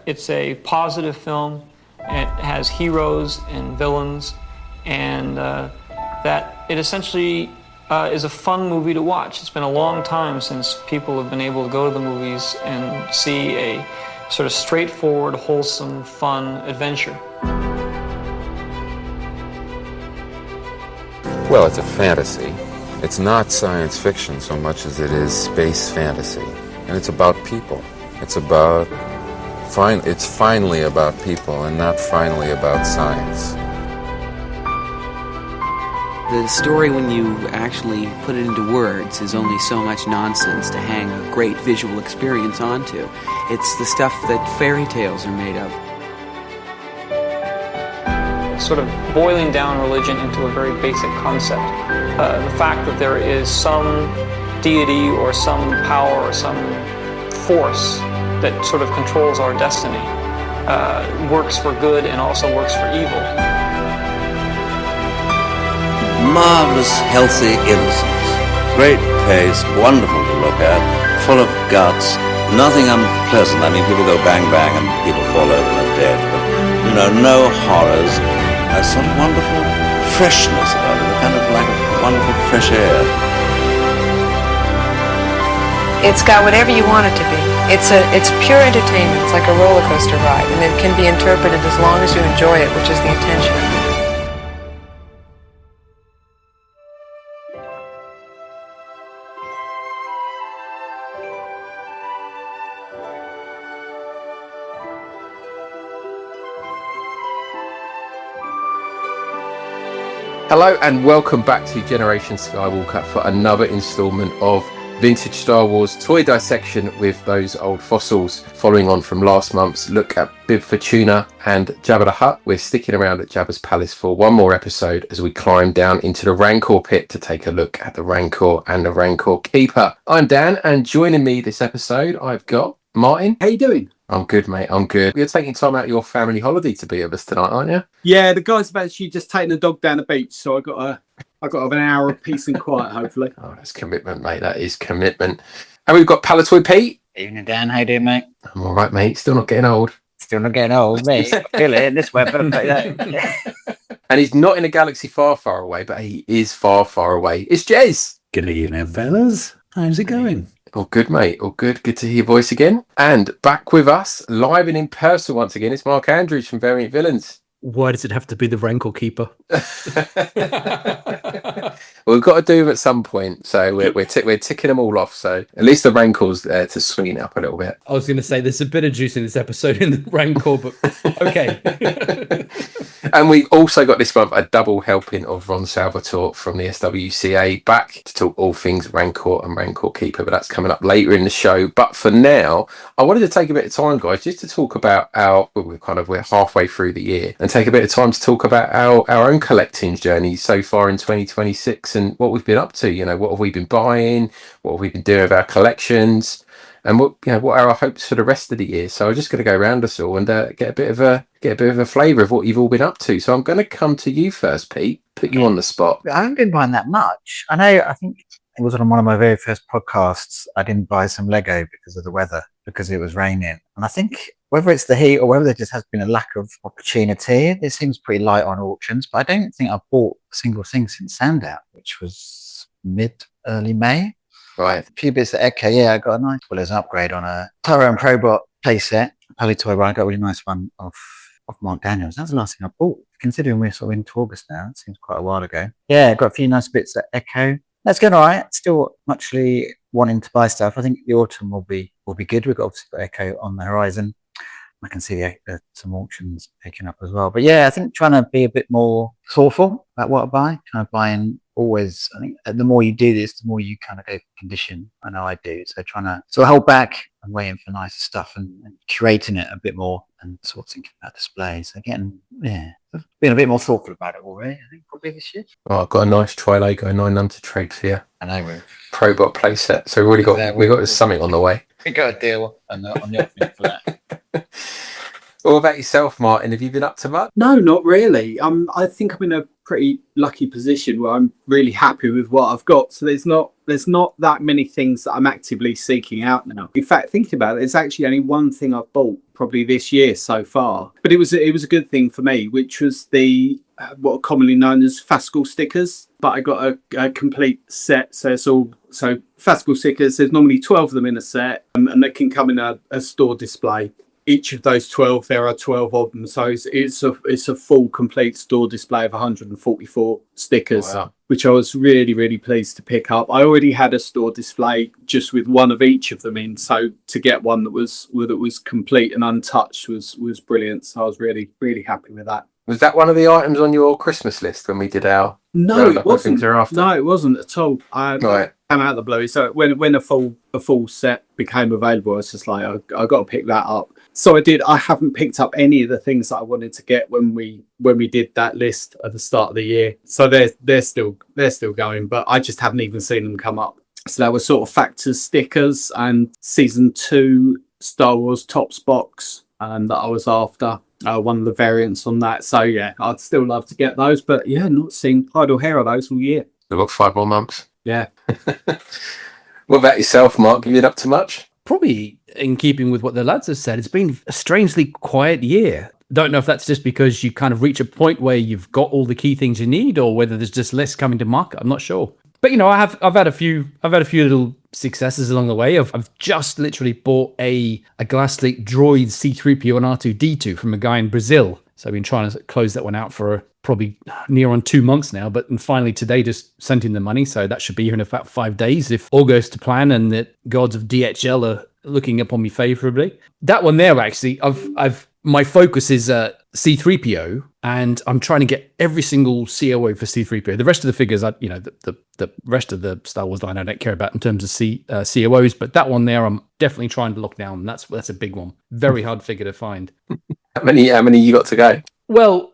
it's a positive film. It has heroes and villains, and that it essentially is a fun movie to watch. It's been a long time since people have been able to go to the movies and see a sort of straightforward, wholesome, fun adventure. Well, it's a fantasy. It's not science fiction so much as it is space fantasy. And it's about people. It's finally about people and not finally about science. The story, when you actually put it into words, is only so much nonsense to hang a great visual experience onto. It's the stuff that fairy tales are made of. Sort of boiling down religion into a very basic concept. The fact that there is some deity or some power or some force that sort of controls our destiny works for good and also works for evil. Marvelous, healthy innocence. Great pace, wonderful to look at, full of guts, nothing unpleasant. I mean, people go bang bang and people fall over and are dead, but, no horrors. A sort of wonderful freshness about it, kind of like a wonderful fresh air. It's got whatever you want it to be. It's pure entertainment. It's like a roller coaster ride, and it can be interpreted as long as you enjoy it, which is the intention. Hello and welcome back to Generation Skywalker for another instalment of Vintage Star Wars toy dissection with those old fossils. Following on from last month's look at Bib Fortuna and Jabba the Hutt, we're sticking around at Jabba's Palace for one more episode as we climb down into the Rancor pit to take a look at the Rancor and the Rancor Keeper. I'm Dan, and joining me this episode I've got Martin. How you doing? I'm good, mate. I'm good. You're taking time out of your family holiday to be with us tonight, aren't you? Yeah, the guys have actually just taken the dog down the beach, so I got an hour of peace and quiet, hopefully. Oh, that's commitment, mate. That is commitment. And we've got Palitoy Pete. Evening, Dan. How you doing, mate? I'm all right, mate. Still not getting old. Still not getting old, mate. Feel it in this weather. And he's not in a galaxy far, far away, but he is far, far away. It's Jez. Good evening, fellas. How's it going? All good, mate. All good. Good to hear your voice again. And back with us, live and in person once again, it's Mark Andrews from Variant Villains. Why does it have to be the Rancor Keeper? Well, we've got to do them at some point, so we're ticking them all off. So at least the Rancor's there to swing it up a little bit. I was going to say there's a bit of juice in this episode in the Rancor, but okay. And we've also got this month a double helping of Ron Salvatore from the SWCA back to talk all things Rancor and Rancor Keeper, but that's coming up later in the show. But for now, I wanted to take a bit of time, guys, just to talk about we're halfway through the year, and take a bit of time to talk about our own collecting journey so far in 2026 and what we've been up to. What have we been buying? What have we been doing with our collections? And what are our hopes for the rest of the year? So I'm just going to go around us all and get a bit of a flavour of what you've all been up to. So I'm going to come to you first, Pete. Put you on the spot. I haven't been buying that much. I think it was on one of my very first podcasts. I didn't buy some Lego because of the weather, because it was raining. And I think whether it's the heat or whether there just has been a lack of opportunity, it seems pretty light on auctions. But I don't think I've bought a single thing since Sandout, which was early May. Right. A few bits of Echo, yeah, I got a nice, well, as an upgrade on a Tyrone Probot playset. Palitoy, I got a really nice one of Mark Daniels. That's the last thing I bought. Considering we're sort of into August now, it seems quite a while ago. Yeah, got a few nice bits of Echo. That's going all right. Still actually wanting to buy stuff. I think the autumn will be good. We've got obviously got Echo on the horizon. I can see some auctions picking up as well. But yeah, I think trying to be a bit more thoughtful about what I buy. Kind of buying always, I think the more you do this, the more you kind of go for condition. I know I do. So trying to sort of hold back and waiting for nicer stuff and curating it a bit more and sort of thinking about displays. Again, yeah, I've been a bit more thoughtful about it already, I think, probably this year. Oh, I've got a nice Tri-Lego 9 to trade for you. I know we're Probot playset. So we've got something on the way. We got a deal on the offering for that. What about yourself, Martin? Have you been up to much? No, not really. I think I'm in a pretty lucky position where I'm really happy with what I've got. So there's not there's not that many things that I'm actively seeking out now. In fact, thinking about it, there's actually only one thing I've bought probably this year so far, but it was a good thing for me, which was the what are commonly known as Fascal stickers. But I got a complete set, so it's all Fascal stickers. There's normally 12 of them in a set, and they can come in a store display. Each of those 12, there are 12 of them, so it's a full complete store display of 144 stickers. Wow. Which I was really, really pleased to pick up. I already had a store display just with one of each of them in, so to get one that was complete and untouched was brilliant. So I was really, really happy with that. Was that one of the items on your Christmas list when we did our? No, it wasn't. No, it wasn't at all. Right. Came out of the blue. So when a full set became available, I was just like, I got to pick that up. So I did. I haven't picked up any of the things that I wanted to get when we did that list at the start of the year. So they're still going, but I just haven't even seen them come up. So that was sort of Factors stickers and season 2 Star Wars Tops box that I was after. One of the variants on that. So yeah, I'd still love to get those, but yeah, not seeing hide or hair of those all year. We've got 5 more months. Yeah. What about yourself, Mark? Have you been up to much? Probably in keeping with what the lads have said, it's been a strangely quiet year. Don't know if that's just because you kind of reach a point where you've got all the key things you need, or whether there's just less coming to market. I'm not sure. But you know, I've had a few little successes along the way. I've just literally bought a Glassleak Droid C-3PO and R2-D2 from a guy in Brazil. So I've been trying to close that one out for probably near on 2 months now. But and finally today just sent in the money. So that should be here in about 5 days if all goes to plan and the gods of DHL are looking upon me favorably. That one there, actually, my focus is C-3PO, and I'm trying to get every single COO for C-3PO. The rest of the figures, the rest of the Star Wars line I don't care about in terms of COOs, but that one there I'm definitely trying to lock down. That's a big one. Very hard figure to find. How many you got to go? Well,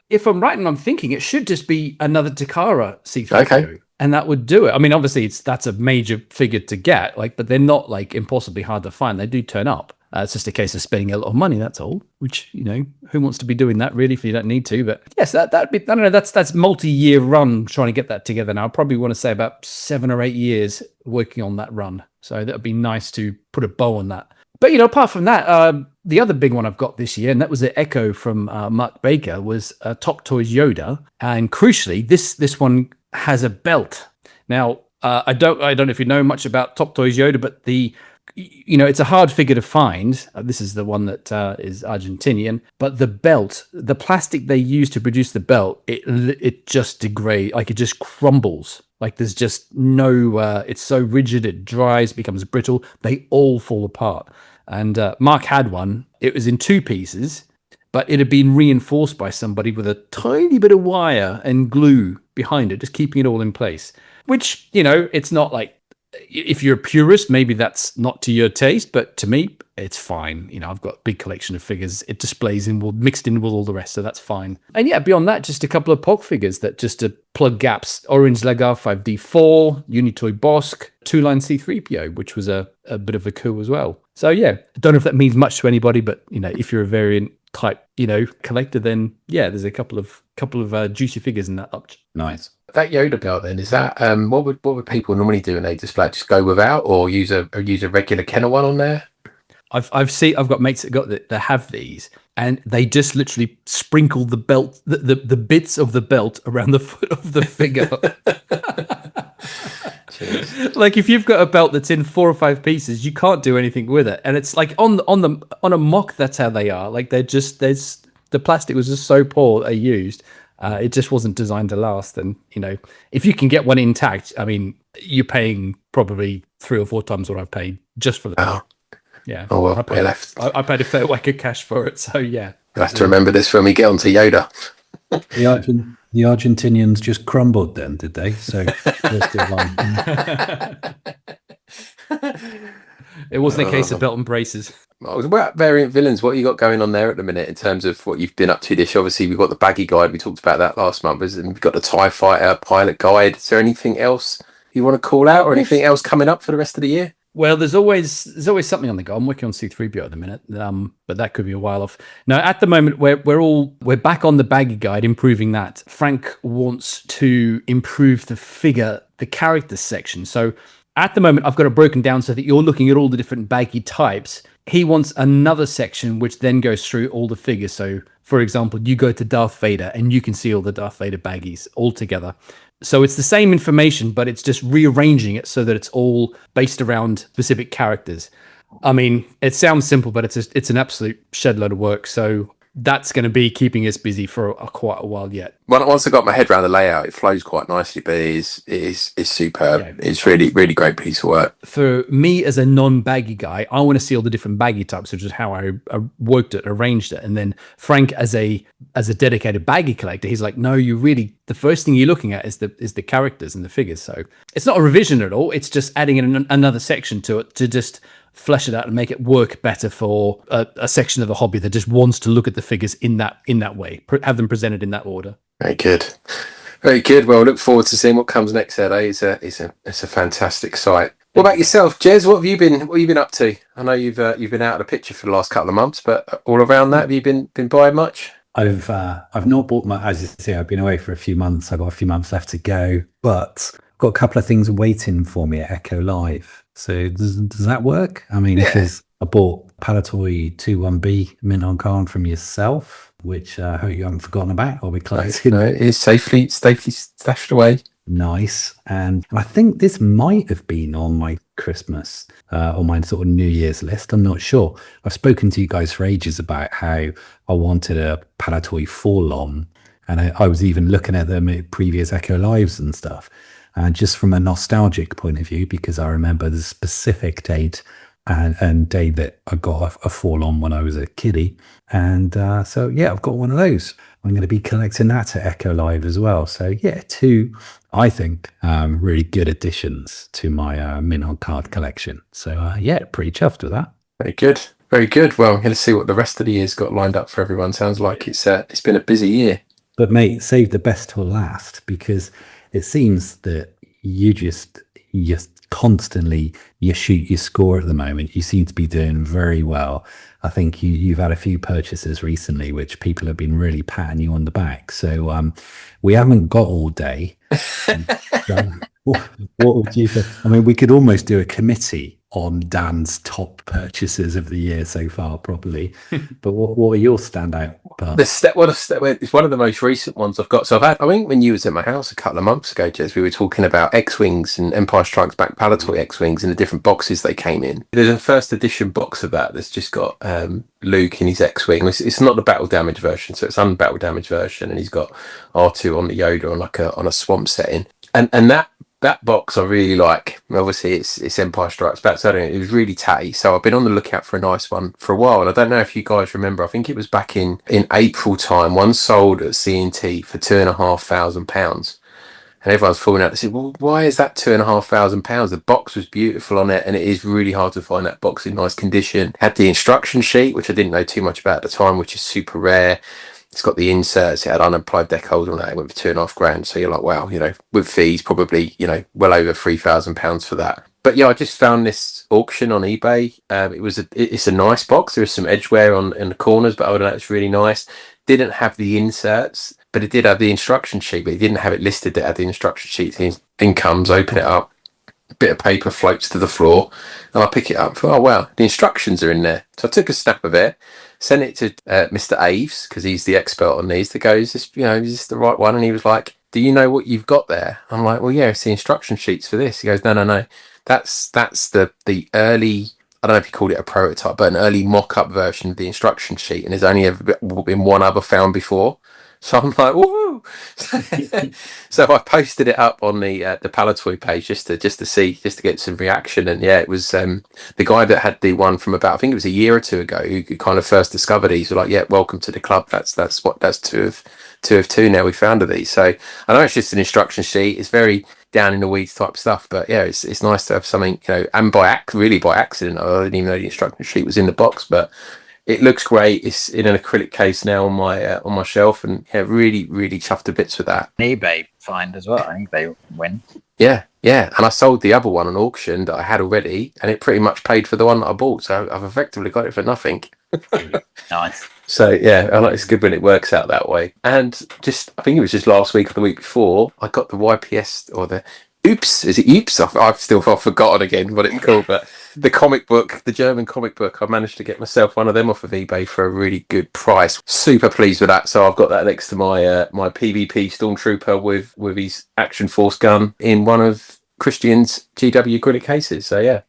if I'm right and I'm thinking, it should just be another Takara C-3PO. Okay. And that would do it. I mean, obviously, that's a major figure to get, but they're not impossibly hard to find. They do turn up. It's just a case of spending a lot of money. That's all. Which who wants to be doing that really if you don't need to? But yes, that'd be. I don't know. That's multi-year run trying to get that together. Now I probably want to say about 7 or 8 years working on that run. So that would be nice to put a bow on that. But apart from that, the other big one I've got this year, and that was an Echo from Mark Baker, was Top Toys Yoda, and crucially, this one has a belt. Now, I don't know if you know much about Top Toys Yoda, but it's a hard figure to find. This is the one that is Argentinian, but the belt, the plastic they use to produce the belt, it just degrades, it just crumbles. There's just no, it's so rigid, it dries, becomes brittle. They all fall apart. And Mark had one. It was in 2 pieces, but it had been reinforced by somebody with a tiny bit of wire and glue behind it, just keeping it all in place. Which, it's not if you're a purist, maybe that's not to your taste, but to me, it's fine. I've got a big collection of figures. It displays mixed in with all the rest, so that's fine. And yeah, beyond that, just a couple of POG figures that just to plug gaps. Orange Legar 5D4, Unitoy Bosk, 2-line C-3PO, which was a bit of a coup as well. So yeah, I don't know if that means much to anybody, but if you're a variant type, collector, then yeah, there's a couple of juicy figures in that lot. Nice. That Yoda belt then, is that what would people normally do when they display it? Just go without, or use a regular Kenner one on there? I've got mates that have these, and they just literally sprinkle the belt, the bits of the belt around the foot of the figure. If you've got a belt that's in 4 or 5 pieces, you can't do anything with it, and it's on a mock. That's how they are. The plastic was just so poor they used. It just wasn't designed to last. And, if you can get one intact, I mean, you're paying probably 3 or 4 times what I've paid just for the belt. Yeah. Oh, well, I paid a fair whack of cash for it. So, yeah. You'll have to remember this when we get onto Yoda. The Argentinians just crumbled then, did they? So, let's do one. It wasn't a case of belt and braces. What about variant villains? What you got going on there at the minute in terms of what you've been up to this year? Obviously, we've got the baggy guide. We talked about that last month. And we've got the TIE Fighter pilot guide. Is there anything else you want to call out, or anything else coming up for the rest of the year? Well, there's always something on the go. I'm working on C-3PO at the minute, but that could be a while off. Now, at the moment, we're back on the baggy guide, improving that. Frank wants to improve the figure the character section. So at the moment, I've got it broken down so that you're looking at all the different baggy types. He wants another section which then goes through all the figures. So, for example, you go to Darth Vader and you can see all the Darth Vader baggies all together. So it's the same information, but it's just rearranging it so that it's all based around specific characters. I mean, it sounds simple, but it's an absolute shed load of work. So that's going to be keeping us busy for quite a while yet. Well, once I got my head around the layout, it flows quite nicely, but it is superb. Yeah. It's really, really great piece of work. For me as a non-baggy guy, I want to see all the different baggy types, which is how I worked it, arranged it. And then Frank, as a dedicated baggy collector, he's like, no, the first thing you're looking at is the characters and the figures. So it's not a revision at all. It's just adding in another section to it to just flesh it out and make it work better for a section of the hobby that just wants to look at the figures in that way, have them presented in that order. Very good. Very good. Well, I look forward to seeing what comes next there. It's a fantastic site. What about yourself, Jez? What have you been up to? I know you've been out of the picture for the last couple of months, but all around that, have you been buying much? I've not bought much. As you see, I've been away for a few months. I've got a few months left to go, but I've got a couple of things waiting for me at Echo Live. So does that work? I mean, if I bought Palitoy 21B mint on card from yourself, which I hope you haven't forgotten about. I'll be collecting. No, it is safely stashed away. Nice. And I think this might have been on my Christmas or my sort of New Year's list. I'm not sure. I've spoken to you guys for ages about how I wanted a Palitoy Forlom, and I was even looking at them at previous Echo Lives and stuff. And just from a nostalgic point of view, because I remember the specific date and day that I got a Forlom when I was a kiddie. And so, yeah, I've got one of those. I'm going to be collecting that at Echo Live as well. So, yeah, two, I think, really good additions to my mint on card collection. So, yeah, pretty chuffed with that. Very good. Very good. Well, I'm going to see what the rest of the year's got lined up for everyone. Sounds like it's been a busy year. But, mate, save the best till last, because it seems that you constantly shoot your score at the moment. You seem to be doing very well. I think you've had a few purchases recently which people have been really patting you on the back. So we haven't got all day. What would you say? I mean, we could almost do a committee on Dan's top purchases of the year so far, probably. But what are your standout parts? It's one of the most recent ones I've got. So I think when you was at my house a couple of months ago, Jez, we were talking about X-Wings and Empire Strikes Back Palitoy X-Wings and the different boxes they came in. There's a first edition box of that that's just got Luke in his X-Wing. It's not the battle damage version, so it's unbattle damage version, and he's got R2 on the Yoda on a swamp setting. And that box I really like. Obviously, it's Empire Strikes Back, so it was really tatty. So I've been on the lookout for a nice one for a while. And I don't know if you guys remember, I think it was back in April time, one sold at C&T for £2,500. And everyone's falling out. They said, well, why is that £2,500? The box was beautiful on it, and it is really hard to find that box in nice condition. Had the instruction sheet, which I didn't know too much about at the time, which is super rare. It's got the inserts, it had unapplied deck holes on that, it went for £2,500. So you're like, wow, with fees, probably, well over £3,000 for that. But yeah, I just found this auction on eBay. It's a nice box. There was some edgeware in the corners, but other than that, it's really nice. Didn't have the inserts, but it did have the instruction sheet, but it didn't have it listed that had the instruction sheet. In comes, open it up, a bit of paper floats to the floor, and I pick it up. Oh, wow, the instructions are in there. So I took a snap of it, sent it to Mr. Aves, because he's the expert on these, that goes, is this the right one? And he was like, do you know what you've got there? I'm like, well, yeah, it's the instruction sheets for this. He goes, no. That's the early, I don't know if you called it a prototype, but an early mock-up version of the instruction sheet, and there's only ever been one other found before. So I'm like, woo! So I posted it up on the Palitoy page just to get some reaction. And yeah, it was the guy that had the one from about, I think it was a year or two ago, who kind of first discovered these. Were like, yeah, welcome to the club. That's two of two now. We found of these. So I know it's just an instruction sheet. It's very down in the weeds type stuff, but yeah, it's nice to have something, and by accident. I didn't even know the instruction sheet was in the box, but it looks great. It's in an acrylic case now on my shelf, and yeah, really, really chuffed to bits with that. An eBay find as well. An eBay win. Yeah, and I sold the other one on auction that I had already, and it pretty much paid for the one that I bought. So I've effectively got it for nothing. Nice. So yeah, it's good when it works out that way. And I think it was just last week or the week before, I got the YPS or the Oops, is it Oops? I've forgotten again what it's called, but the comic book, the German comic book, I managed to get myself one of them off of eBay for a really good price. Super pleased with that. So I've got that next to my my PvP Stormtrooper with his Action Force gun in one of Christian's GW acrylic cases. So yeah,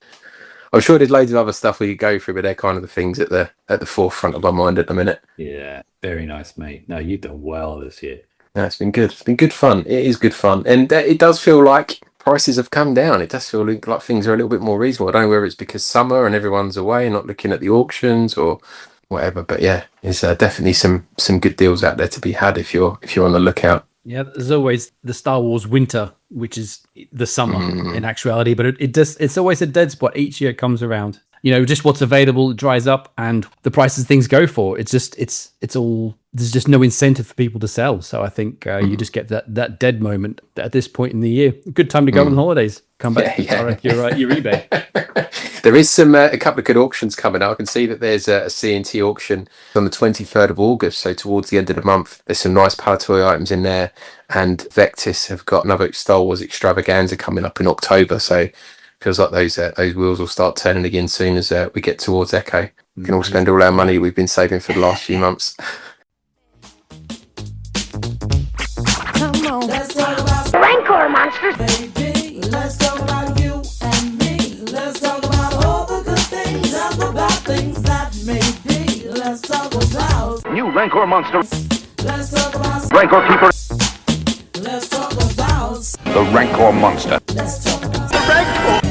I'm sure there's loads of other stuff we could go through, but they're kind of the things at the forefront of my mind at the minute. Yeah, very nice, mate. No, you've done well this year. No, it's been good. It's been good fun. It is good fun. And it does feel like prices have come down. It does feel like things are a little bit more reasonable. I don't know whether it's because summer and everyone's away and not looking at the auctions or whatever. But yeah, there's definitely some good deals out there to be had if you're on the lookout. Yeah, there's always the Star Wars winter, which is the summer in actuality, but it's always a dead spot each year it comes around. You know, just what's available dries up and the prices things go for. It's all, there's just no incentive for people to sell. So I think you just get that dead moment at this point in the year. Good time to go on holidays. Come back to your eBay. There is a couple of good auctions coming up. I can see that there's a C&T auction on the 23rd of August. So towards the end of the month, there's some nice Palitoy items in there. And Vectis have got another Star Wars extravaganza coming up in October. So feels like those wheels will start turning again soon as we get towards Echo. We can all spend all our money we've been saving for the last few months. Come on, let's talk about Rancor monsters. Baby, let's talk about you and me. Let's talk about all the good things and the bad things that may be. Let's talk about new Rancor monster. Let's talk about Rancor Keeper. Let's talk about the Rancor monster. Let's talk about the Rancor.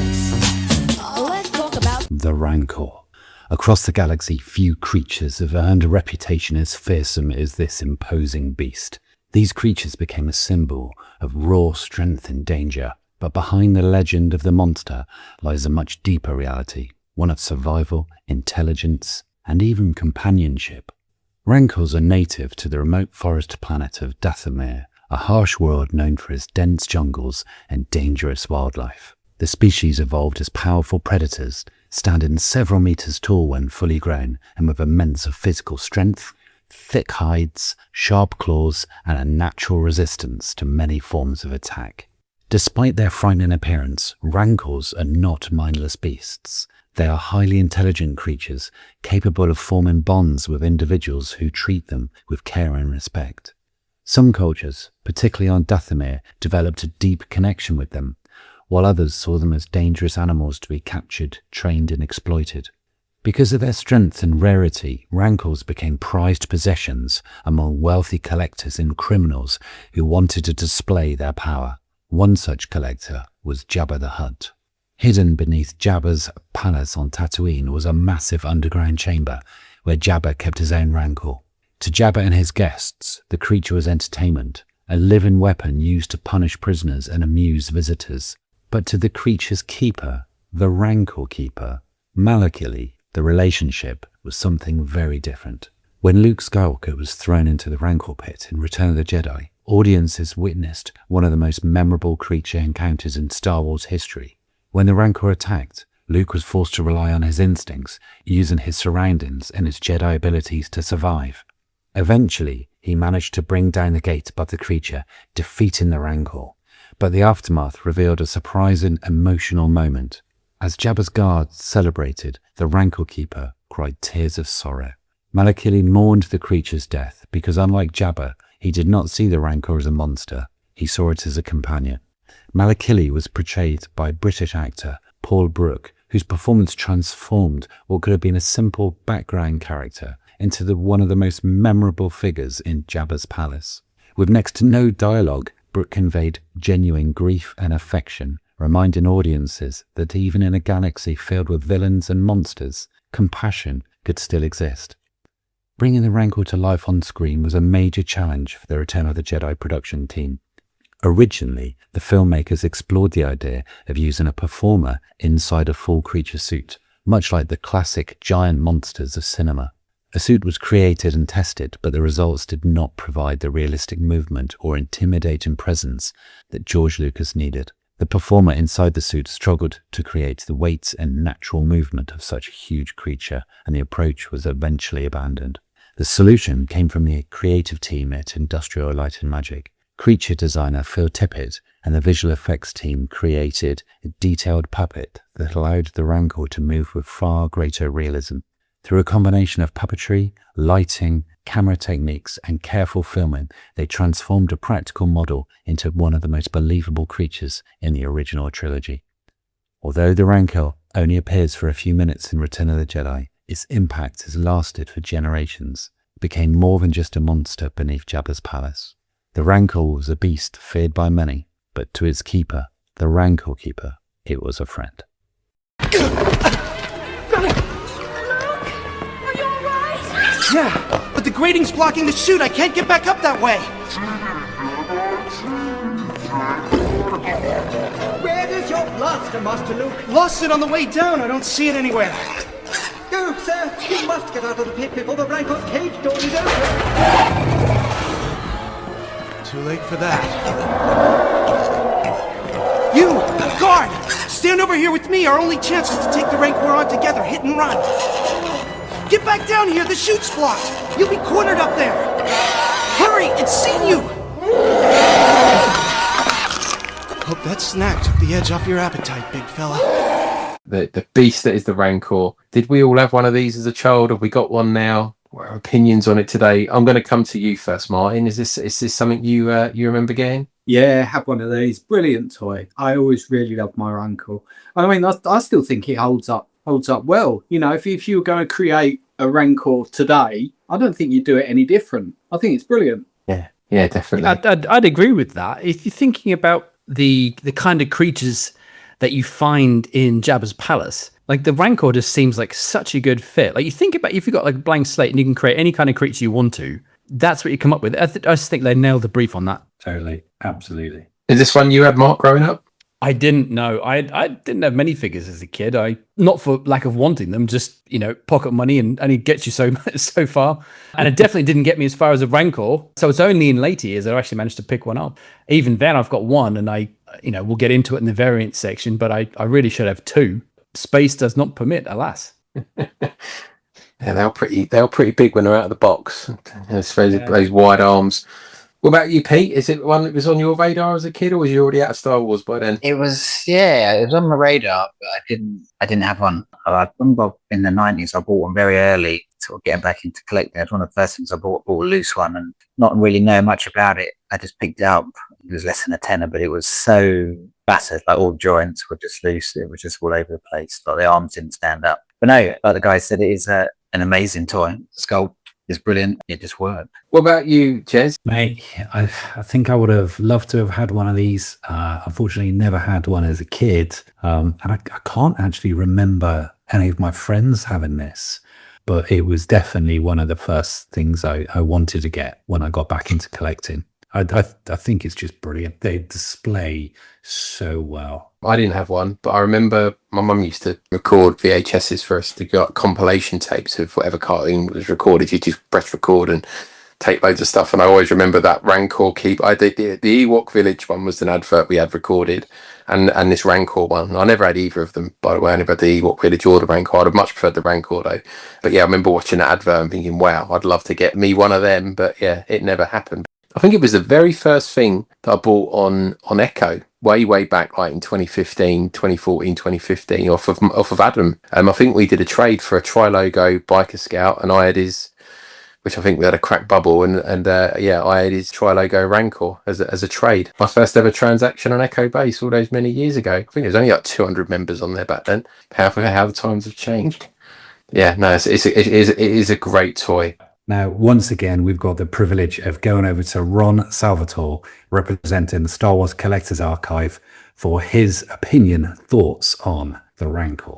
Let's talk about The Rancor. Across the galaxy, few creatures have earned a reputation as fearsome as this imposing beast. These creatures became a symbol of raw strength and danger, but behind the legend of the monster lies a much deeper reality, one of survival, intelligence, and even companionship. Rancors are native to the remote forest planet of Dathomir, a harsh world known for its dense jungles and dangerous wildlife. The species evolved as powerful predators, standing several meters tall when fully grown and with immense physical strength, thick hides, sharp claws, and a natural resistance to many forms of attack. Despite their frightening appearance, Rancors are not mindless beasts. They are highly intelligent creatures, capable of forming bonds with individuals who treat them with care and respect. Some cultures, particularly on Dathomir, developed a deep connection with them, while others saw them as dangerous animals to be captured, trained, and exploited. Because of their strength and rarity, Rancors became prized possessions among wealthy collectors and criminals who wanted to display their power. One such collector was Jabba the Hutt. Hidden beneath Jabba's palace on Tatooine was a massive underground chamber where Jabba kept his own Rancor. To Jabba and his guests, the creature was entertainment, a living weapon used to punish prisoners and amuse visitors. But to the creature's keeper, the Rancor Keeper, Malakili, the relationship was something very different. When Luke Skywalker was thrown into the Rancor pit in Return of the Jedi, audiences witnessed one of the most memorable creature encounters in Star Wars history. When the Rancor attacked, Luke was forced to rely on his instincts, using his surroundings and his Jedi abilities to survive. Eventually, he managed to bring down the gate above the creature, defeating the Rancor. But the aftermath revealed a surprising, emotional moment. As Jabba's guards celebrated, the Rancor Keeper cried tears of sorrow. Malakili mourned the creature's death because, unlike Jabba, he did not see the Rancor as a monster. He saw it as a companion. Malakili was portrayed by British actor Paul Brooke, whose performance transformed what could have been a simple background character into one of the most memorable figures in Jabba's palace. With next to no dialogue, Brooke conveyed genuine grief and affection, reminding audiences that even in a galaxy filled with villains and monsters, compassion could still exist. Bringing the Rancor to life on screen was a major challenge for the Return of the Jedi production team. Originally, the filmmakers explored the idea of using a performer inside a full creature suit, much like the classic giant monsters of cinema. A suit was created and tested, but the results did not provide the realistic movement or intimidating presence that George Lucas needed. The performer inside the suit struggled to create the weight and natural movement of such a huge creature, and the approach was eventually abandoned. The solution came from the creative team at Industrial Light and Magic. Creature designer Phil Tippett and the visual effects team created a detailed puppet that allowed the Rancor to move with far greater realism. Through a combination of puppetry, lighting, camera techniques, and careful filming, they transformed a practical model into one of the most believable creatures in the original trilogy. Although the Rancor only appears for a few minutes in Return of the Jedi, its impact has lasted for generations. It became more than just a monster beneath Jabba's palace. The Rancor was a beast feared by many, but to its keeper, the Rancor Keeper, it was a friend. Yeah, but the grating's blocking the chute. I can't get back up that way. Where is your blaster, Master Luke? Lost it on the way down. I don't see it anywhere. Go, sir. You must get out of the pit before the Rancor's cage door is open. Too late for that. You, guard! Stand over here with me. Our only chance is to take the Rancor on together. Hit and run. Get back down here! The chute's blocked! You'll be cornered up there! Hurry! It's seen you! Hope that snack took the edge off your appetite, big fella. The beast that is the Rancor. Did we all have one of these as a child? Have we got one now? What are our opinions on it today? I'm going to come to you first, Martin. Is this something you remember getting? Yeah, have one of these. Brilliant toy. I always really loved my Rancor. I mean, I still think it holds up well. You know, if you were going to create a Rancor today, I don't think you'd do it any different. I think it's brilliant. Yeah, definitely. I'd agree with that. If you're thinking about the kind of creatures that you find in Jabba's palace, like the Rancor just seems like such a good fit. Like you think about if you've got like a blank slate and you can create any kind of creature you want to, that's what you come up with. I just think they nailed the brief on that. Totally. Absolutely. Is this one you had, Mark, growing up? I didn't know. I didn't have many figures as a kid. Not for lack of wanting them, just, pocket money and only gets you so far. And it definitely didn't get me as far as a Rancor. So it's only in later years that I actually managed to pick one up. Even then, I've got one, and we'll get into it in the variant section, but I really should have two. Space does not permit, alas. Yeah, they're pretty big when they're out of the box. Those wide arms. What about you, Pete? Is it one that was on your radar as a kid, or was you already out of Star Wars by then? It was on my radar, but I didn't have one. I remember in the 90s, I bought one very early, sort of getting back into collecting. It was one of the first things I bought a loose one, and not really know much about it. I just picked it up. It was less than a tenner, but it was so battered, like all joints were just loose. It was just all over the place. Like the arms didn't stand up. But no, like the guy said, it is an amazing toy. The sculpt is brilliant. It just worked. What about you, Jez? Mate, I think I would have loved to have had one of these. Unfortunately, never had one as a kid. And I can't actually remember any of my friends having this. But it was definitely one of the first things I wanted to get when I got back into collecting. I think it's just brilliant. They display so well. I didn't have one, but I remember my mum used to record VHSs for us to get compilation tapes of whatever cartoon was recorded. You just press record and tape loads of stuff. And I always remember that Rancor Keeper. I did the Ewok Village one was an advert we had recorded, and this Rancor one. I never had either of them, by the way. I never had the Ewok Village or the Rancor. I'd have much preferred the Rancor though. But yeah, I remember watching that advert and thinking, wow, I'd love to get me one of them. But yeah, it never happened. I think it was the very first thing that I bought on Echo way back, like in 2014, 2015, off of Adam. I think we did a trade for a Tri-Logo Biker Scout, and I had his, which I think we had a cracked bubble, and I had his Tri-Logo Rancor as a trade. My first ever transaction on Echo Base all those many years ago. I think there was only like 200 members on there back then. How the times have changed. Yeah, no, it is a great toy. Now, once again, we've got the privilege of going over to Ron Salvatore, representing the Star Wars Collectors Archive, for his opinion, thoughts on the Rancor.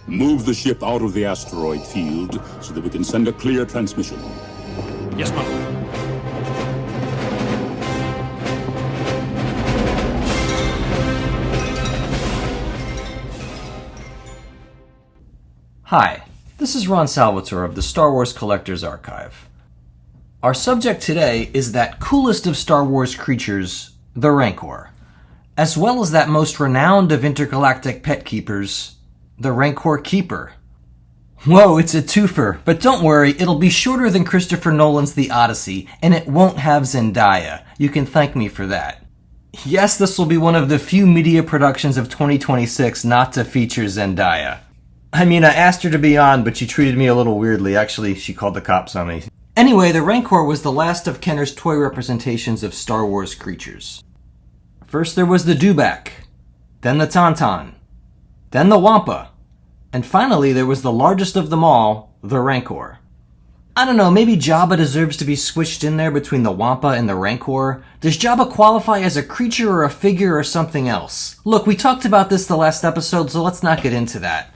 Move the ship out of the asteroid field so that we can send a clear transmission. Yes, ma'am. Hi, this is Ron Salvatore of the Star Wars Collectors Archive. Our subject today is that coolest of Star Wars creatures, the Rancor, as well as that most renowned of intergalactic pet keepers, the Rancor Keeper. Whoa, it's a twofer, but don't worry, it'll be shorter than Christopher Nolan's The Odyssey, and it won't have Zendaya. You can thank me for that. Yes, this will be one of the few media productions of 2026 not to feature Zendaya. I mean, I asked her to be on, but she treated me a little weirdly. Actually, she called the cops on me. Anyway, the Rancor was the last of Kenner's toy representations of Star Wars creatures. First there was the Dewback, then the Tauntaun, then the Wampa, and finally there was the largest of them all, the Rancor. I don't know, maybe Jabba deserves to be switched in there between the Wampa and the Rancor. Does Jabba qualify as a creature or a figure or something else? Look, we talked about this the last episode, so let's not get into that.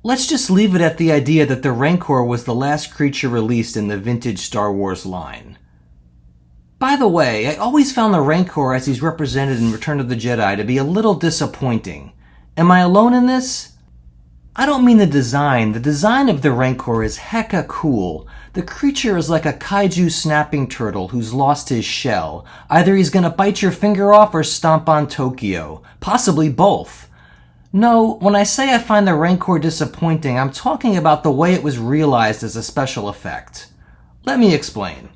Let's just leave it at the idea that the Rancor was the last creature released in the vintage Star Wars line. By the way, I always found the Rancor as he's represented in Return of the Jedi to be a little disappointing. Am I alone in this? I don't mean the design. The design of the Rancor is hecka cool. The creature is like a kaiju snapping turtle who's lost his shell. Either he's gonna bite your finger off or stomp on Tokyo. Possibly both. No, when I say I find the Rancor disappointing, I'm talking about the way it was realized as a special effect. Let me explain.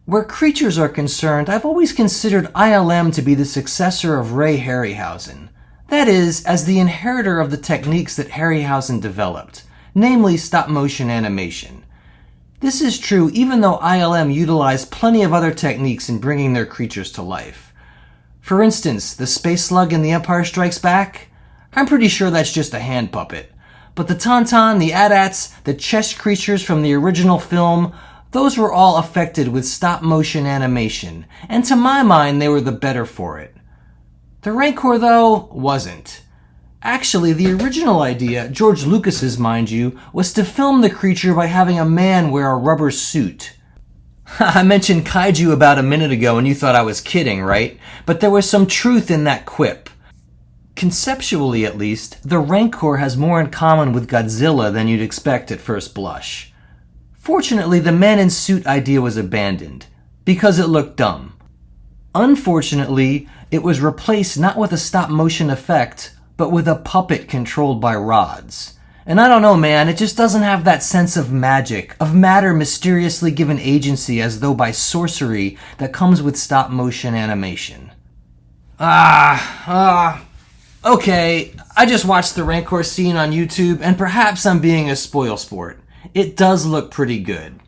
Where creatures are concerned, I've always considered ILM to be the successor of Ray Harryhausen. That is, as the inheritor of the techniques that Harryhausen developed, namely stop-motion animation. This is true even though ILM utilized plenty of other techniques in bringing their creatures to life. For instance, the Space Slug in The Empire Strikes Back? I'm pretty sure that's just a hand puppet. But the Tauntaun, the AT-ATs, the chest creatures from the original film, those were all affected with stop-motion animation, and to my mind they were the better for it. The Rancor, though, wasn't. Actually, the original idea, George Lucas's mind you, was to film the creature by having a man wear a rubber suit. I mentioned kaiju about a minute ago and you thought I was kidding, right? But there was some truth in that quip. Conceptually, at least, the Rancor has more in common with Godzilla than you'd expect at first blush. Fortunately, the man in suit idea was abandoned, because it looked dumb. Unfortunately, it was replaced not with a stop-motion effect, but with a puppet controlled by rods. And I don't know, man, it just doesn't have that sense of magic, of matter mysteriously given agency as though by sorcery that comes with stop-motion animation. Okay, I just watched the Rancor scene on YouTube, and perhaps I'm being a spoilsport. It does look pretty good.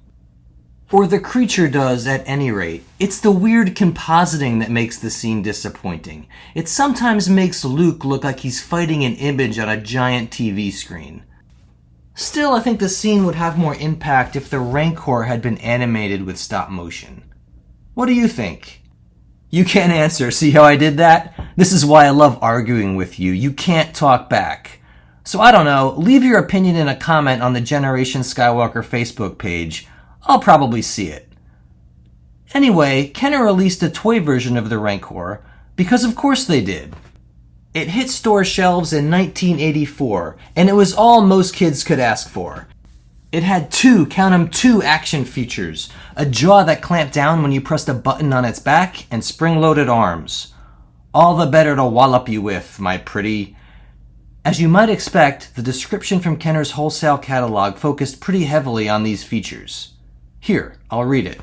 Or the creature does, at any rate. It's the weird compositing that makes the scene disappointing. It sometimes makes Luke look like he's fighting an image on a giant TV screen. Still, I think the scene would have more impact if the Rancor had been animated with stop motion. What do you think? You can't answer, see how I did that? This is why I love arguing with you. You can't talk back. So I don't know, leave your opinion in a comment on the Generation Skywalker Facebook page. I'll probably see it. Anyway, Kenner released a toy version of the Rancor, because of course they did. It hit store shelves in 1984, and it was all most kids could ask for. It had two action features, a jaw that clamped down when you pressed a button on its back, and spring-loaded arms. All the better to wallop you with, my pretty. As you might expect, the description from Kenner's wholesale catalog focused pretty heavily on these features. Here, I'll read it.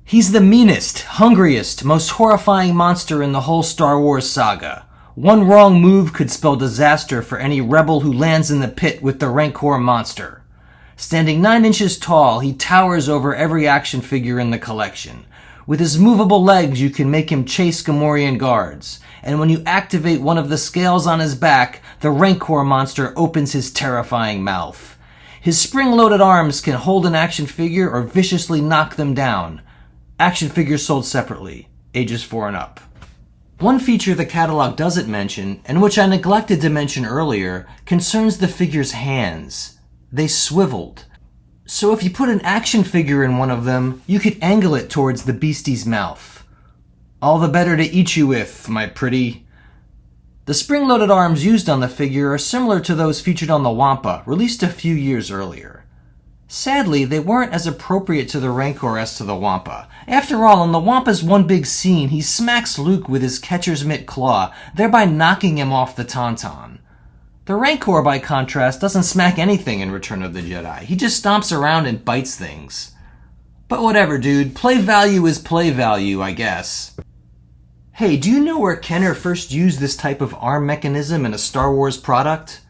He's the meanest, hungriest, most horrifying monster in the whole Star Wars saga. One wrong move could spell disaster for any rebel who lands in the pit with the Rancor monster. Standing 9 inches tall, he towers over every action figure in the collection. With his movable legs, you can make him chase Gamorrean guards. And when you activate one of the scales on his back, the Rancor monster opens his terrifying mouth. His spring-loaded arms can hold an action figure or viciously knock them down. Action figures sold separately, ages 4 and up. One feature the catalog doesn't mention, and which I neglected to mention earlier, concerns the figure's hands. They swiveled. So if you put an action figure in one of them, you could angle it towards the beastie's mouth. All the better to eat you with, my pretty. The spring-loaded arms used on the figure are similar to those featured on the Wampa, released a few years earlier. Sadly, they weren't as appropriate to the Rancor as to the Wampa. After all, in the Wampa's one big scene, he smacks Luke with his catcher's mitt claw, thereby knocking him off the Tauntaun. The Rancor, by contrast, doesn't smack anything in Return of the Jedi. He just stomps around and bites things. But whatever, dude. Play value is play value, I guess. Hey, do you know where Kenner first used this type of arm mechanism in a Star Wars product?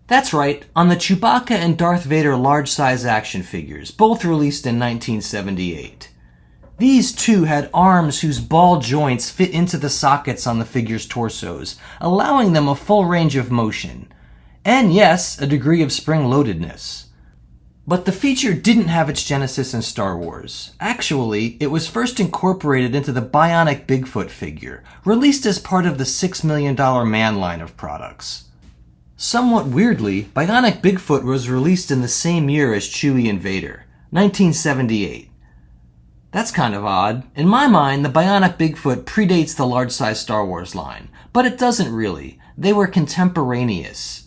That's right, on the Chewbacca and Darth Vader large-size action figures, both released in 1978. These two had arms whose ball joints fit into the sockets on the figure's torsos, allowing them a full range of motion. And yes, a degree of spring-loadedness. But the feature didn't have its genesis in Star Wars. Actually, it was first incorporated into the Bionic Bigfoot figure, released as part of the $6 Million Man line of products. Somewhat weirdly, Bionic Bigfoot was released in the same year as Chewie and Vader, 1978. That's kind of odd. In my mind, the Bionic Bigfoot predates the large-size Star Wars line, but it doesn't really. They were contemporaneous.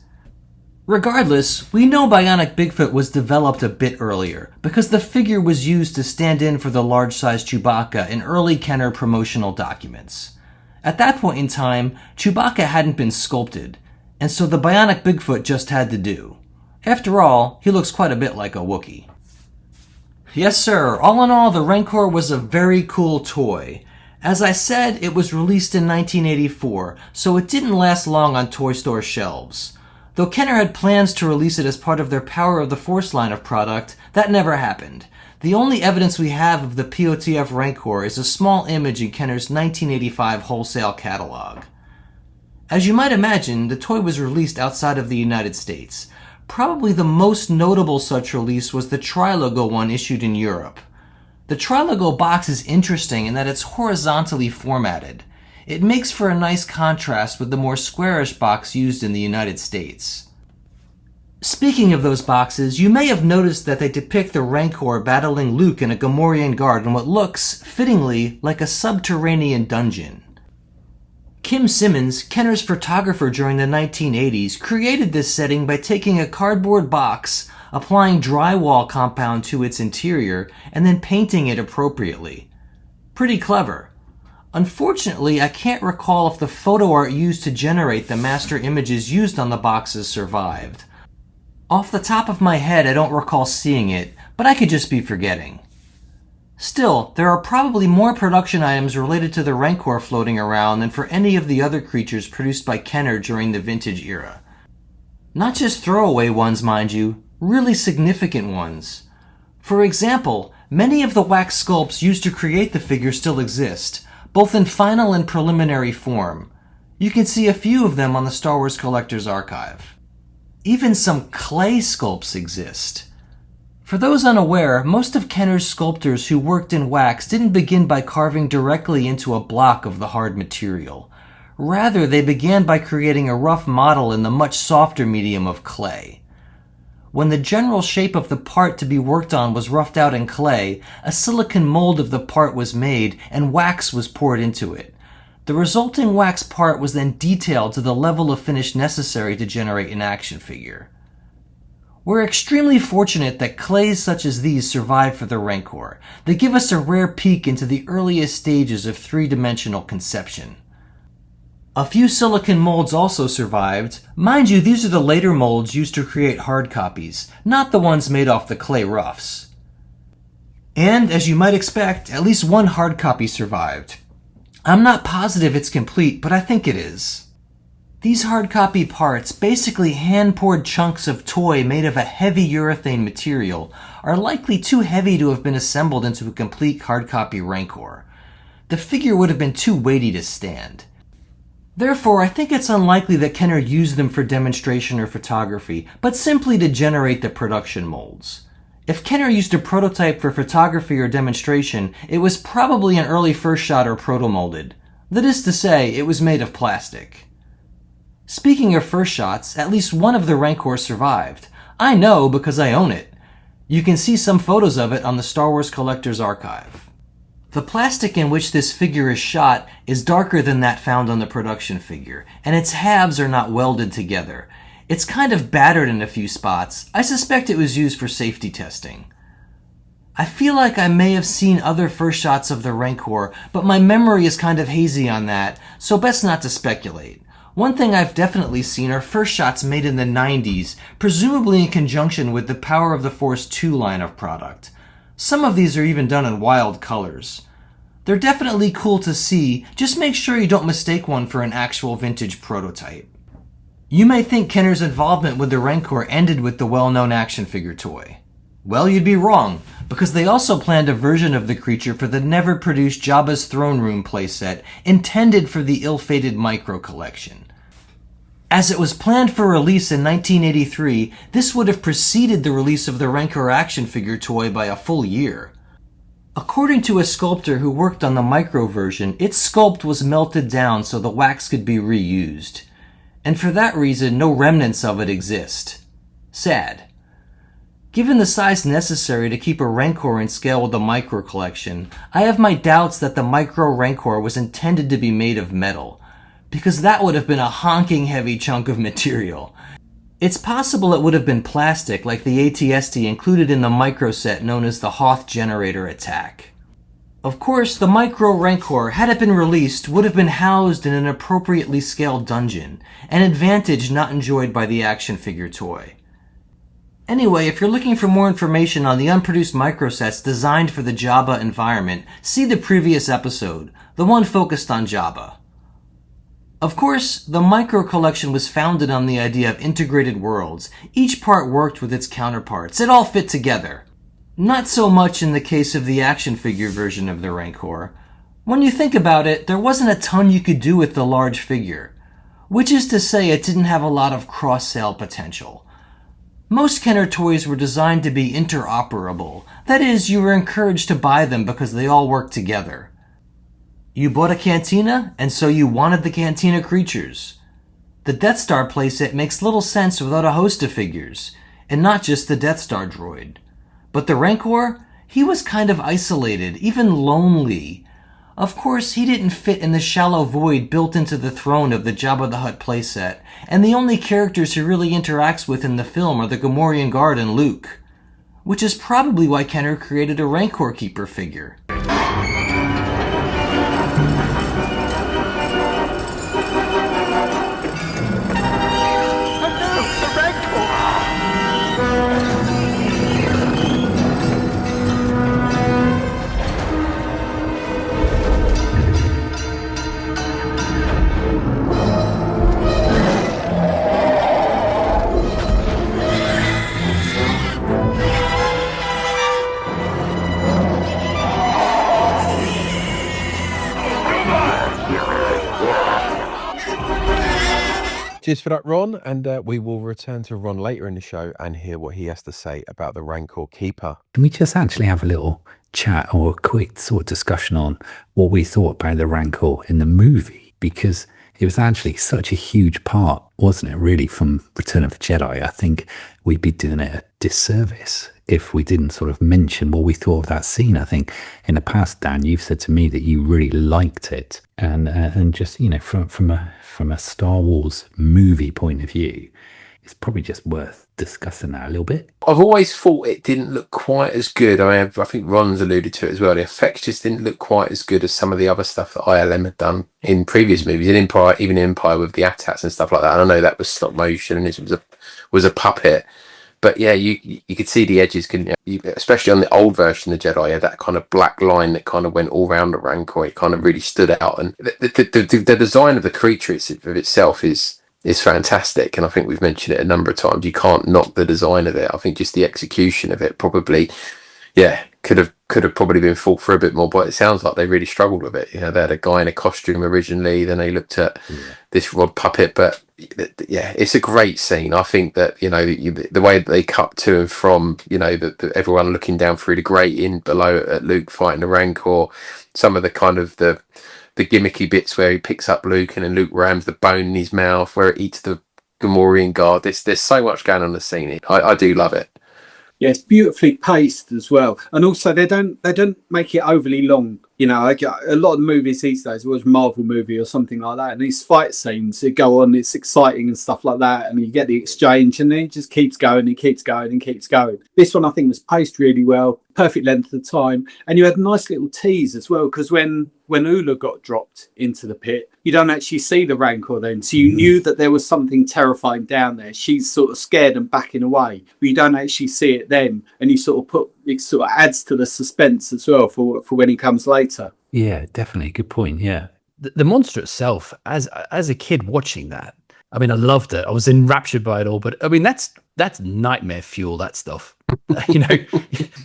Regardless, we know Bionic Bigfoot was developed a bit earlier, because the figure was used to stand in for the large-sized Chewbacca in early Kenner promotional documents. At that point in time, Chewbacca hadn't been sculpted, and so the Bionic Bigfoot just had to do. After all, he looks quite a bit like a Wookiee. Yes sir, all in all, the Rancor was a very cool toy. As I said, it was released in 1984, so it didn't last long on toy store shelves. Though Kenner had plans to release it as part of their Power of the Force line of product, that never happened. The only evidence we have of the POTF Rancor is a small image in Kenner's 1985 wholesale catalog. As you might imagine, the toy was released outside of the United States. Probably the most notable such release was the Trilogo one issued in Europe. The Trilogo box is interesting in that it's horizontally formatted. It makes for a nice contrast with the more squarish box used in the United States. Speaking of those boxes, you may have noticed that they depict the Rancor battling Luke in a Gamorrean guard in what looks, fittingly, like a subterranean dungeon. Kim Simmons, Kenner's photographer during the 1980s, created this setting by taking a cardboard box, applying drywall compound to its interior, and then painting it appropriately. Pretty clever. Unfortunately, I can't recall if the photo art used to generate the master images used on the boxes survived. Off the top of my head, I don't recall seeing it, but I could just be forgetting. Still, there are probably more production items related to the Rancor floating around than for any of the other creatures produced by Kenner during the vintage era. Not just throwaway ones, mind you, really significant ones. For example, many of the wax sculpts used to create the figure still exist, both in final and preliminary form. You can see a few of them on the Star Wars Collector's Archive. Even some clay sculpts exist. For those unaware, most of Kenner's sculptors who worked in wax didn't begin by carving directly into a block of the hard material. Rather, they began by creating a rough model in the much softer medium of clay. When the general shape of the part to be worked on was roughed out in clay, a silicon mold of the part was made and wax was poured into it. The resulting wax part was then detailed to the level of finish necessary to generate an action figure. We're extremely fortunate that clays such as these survive for the Rancor. They give us a rare peek into the earliest stages of three-dimensional conception. A few silicon molds also survived. Mind you, these are the later molds used to create hard copies, not the ones made off the clay roughs. And, as you might expect, at least one hard copy survived. I'm not positive it's complete, but I think it is. These hard copy parts, basically hand-poured chunks of toy made of a heavy urethane material, are likely too heavy to have been assembled into a complete hard copy Rancor. The figure would have been too weighty to stand. Therefore, I think it's unlikely that Kenner used them for demonstration or photography, but simply to generate the production molds. If Kenner used a prototype for photography or demonstration, it was probably an early first shot or proto-molded. That is to say, it was made of plastic. Speaking of first shots, at least one of the Rancor survived. I know because I own it. You can see some photos of it on the Star Wars Collector's Archive. The plastic in which this figure is shot is darker than that found on the production figure, and its halves are not welded together. It's kind of battered in a few spots. I suspect it was used for safety testing. I feel like I may have seen other first shots of the Rancor, but my memory is kind of hazy on that, so best not to speculate. One thing I've definitely seen are first shots made in the 90s, presumably in conjunction with the Power of the Force 2 line of product. Some of these are even done in wild colors. They're definitely cool to see, just make sure you don't mistake one for an actual vintage prototype. You may think Kenner's involvement with the Rancor ended with the well-known action figure toy. Well, you'd be wrong, because they also planned a version of the creature for the never-produced Jabba's Throne Room playset intended for the ill-fated Micro collection. As it was planned for release in 1983, this would have preceded the release of the Rancor action figure toy by a full year. According to a sculptor who worked on the Micro version, its sculpt was melted down so the wax could be reused. And for that reason, no remnants of it exist. Sad. Given the size necessary to keep a Rancor in scale with the Micro collection, I have my doubts that the Micro Rancor was intended to be made of metal, because that would have been a honking heavy chunk of material. It's possible it would have been plastic like the ATST included in the Micro set known as the Hoth Generator Attack. Of course, the Micro Rancor, had it been released, would have been housed in an appropriately scaled dungeon, an advantage not enjoyed by the action figure toy. Anyway, if you're looking for more information on the unproduced Micro sets designed for the Jabba environment, see the previous episode, the one focused on Jabba. Of course, the Micro collection was founded on the idea of integrated worlds. Each part worked with its counterparts. It all fit together. Not so much in the case of the action figure version of the Rancor. When you think about it, there wasn't a ton you could do with the large figure. Which is to say it didn't have a lot of cross-sale potential. Most Kenner toys were designed to be interoperable. That is, you were encouraged to buy them because they all worked together. You bought a Cantina, and so you wanted the Cantina creatures. The Death Star playset makes little sense without a host of figures, and not just the Death Star droid. But the Rancor, he was kind of isolated, even lonely. Of course, he didn't fit in the shallow void built into the throne of the Jabba the Hutt playset, and the only characters he really interacts with in the film are the Gamorrean Guard and Luke. Which is probably why Kenner created a Rancor Keeper figure. Cheers for that, Ron, and we will return to Ron later in the show and hear what he has to say about the Rancor Keeper. Can we just actually have a little chat or a quick sort of discussion on what we thought about the Rancor in the movie? Because it was actually such a huge part, wasn't it, really, from Return of the Jedi? I think we'd be doing it a disservice if we didn't sort of mention what we thought of that scene. I think in the past, Dan, you've said to me that you really liked it, and just, you know, from a Star Wars movie point of view, it's probably just worth discussing that a little bit. I've always thought it didn't look quite as good. I mean, I think Ron's alluded to it as well. The effects just didn't look quite as good as some of the other stuff that ILM had done in previous movies, in Empire, even in Empire with the AT-ATs and stuff like that. And I know that was stop motion and this was a puppet. But yeah, you could see the edges, especially on the old version of Jedi, had that kind of black line that kind of went all around the Rancor. It kind of really stood out. And the design of the creature itself is fantastic. And I think we've mentioned it a number of times. You can't knock the design of it. I think just the execution of it probably, yeah, could have probably been thought for a bit more. But it sounds like they really struggled with it. You know, they had a guy in a costume originally. Then they looked at this rod puppet. But yeah, it's a great scene. I think that, you know, the way that they cut to and from, you know, everyone looking down through the grating below at Luke fighting the Rancor, some of the kind of the gimmicky bits where he picks up Luke and then Luke rams the bone in his mouth where it eats the Gamorrean Guard. There's so much going on in the scene. I do love it. Yeah, it's beautifully paced as well, and also they don't make it overly long. You know, a lot of the movies these days, it was a Marvel movie or something like that, and these fight scenes, they go on, it's exciting and stuff like that, and you get the exchange, and then it just keeps going and keeps going and keeps going. This one, I think, was paced really well, perfect length of time, and you had a nice little tease as well, because when Ula got dropped into the pit, you don't actually see the Rancor then, so you knew that there was something terrifying down there. She's sort of scared and backing away, but you don't actually see it then, and you sort of it sort of adds to the suspense as well for when he comes later. Yeah, definitely. Good point. Yeah. The monster itself, as a kid watching that, I mean, I loved it. I was enraptured by it all. But I mean, that's nightmare fuel. That stuff. You know,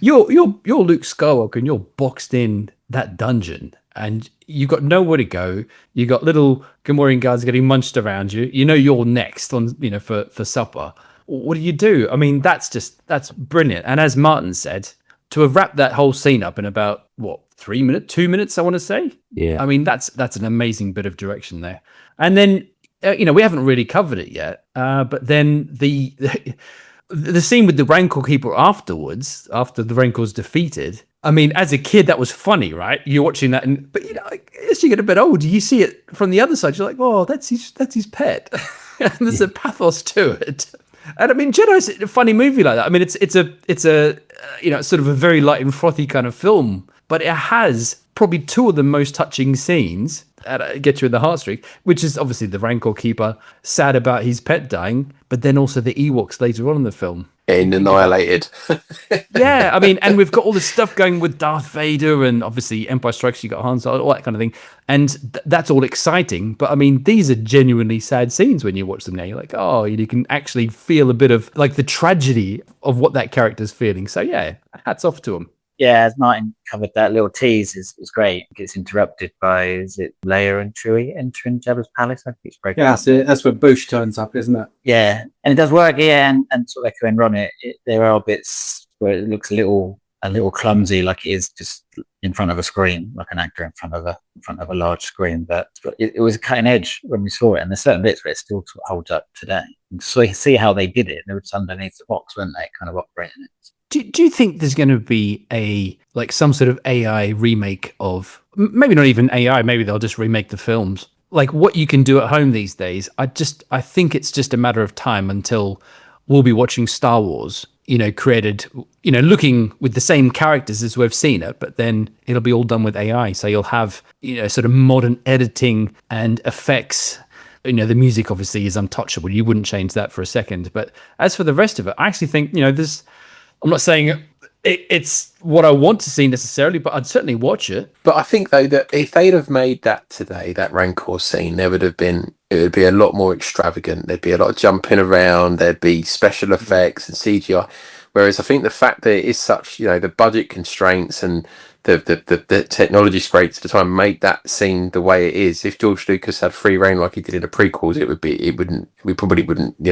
you're Luke Skywalker and you're boxed in that dungeon, and you've got nowhere to go. You got little Gamorrean guards getting munched around you. You know you're next on for supper. What do you do? I mean, that's brilliant. And as Martin said, to have wrapped that whole scene up in about what 3 minutes, 2 minutes, I want to say. Yeah. I mean, that's an amazing bit of direction there. And then we haven't really covered it yet, but then the scene with the Rancor Keeper afterwards, after the Rancor's defeated. I mean, as a kid, that was funny, right? You're watching that, but as you get a bit older, you see it from the other side. You're like, oh, that's his pet. And there's a pathos to it. And I mean, Jedi's a funny movie like that. I mean, it's a sort of a very light and frothy kind of film, but it has probably two of the most touching scenes that get you in the heartstrings, which is obviously the Rancor Keeper sad about his pet dying, but then also the Ewoks later on in the film. Getting annihilated. Yeah, I mean, and we've got all this stuff going with Darth Vader and obviously Empire Strikes, you got Han Solo, all that kind of thing. And that's all exciting. But I mean, these are genuinely sad scenes when you watch them now. You're like, oh, you can actually feel a bit of like the tragedy of what that character's feeling. So yeah, hats off to him. Yeah, as Martin covered, that little tease is great. It gets interrupted by, is it Leia and Chewie entering Jabba's palace? I think it's broken. Yeah, that's where Boosh turns up, isn't it? Yeah, and it does work. Yeah, and sort of echoing Ron, there are bits where it looks a little clumsy, like it is just in front of a screen, like an actor in front of a large screen. But it was a cutting edge when we saw it, and there's certain bits where it still sort of holds up today. So you see how they did it. They were just underneath the box, weren't they? Kind of operating it. Do you think there's going to be some sort of AI remake of, maybe not even AI, maybe they'll just remake the films, like what you can do at home these days? I think it's just a matter of time until we'll be watching Star Wars, created, looking with the same characters as we've seen it, but then it'll be all done with AI. So you'll have, sort of modern editing and effects. The music obviously is untouchable. You wouldn't change that for a second. But as for the rest of it, I actually think, I'm not saying it's what I want to see necessarily, but I'd certainly watch it. But I think, though, that if they'd have made that today, that Rancor scene, it would be a lot more extravagant. There'd be a lot of jumping around. There'd be special effects and CGI. Whereas I think the fact that it is such, the budget constraints and the technology constraints at the time made that scene the way it is. If George Lucas had free reign like he did in the prequels, we probably wouldn't,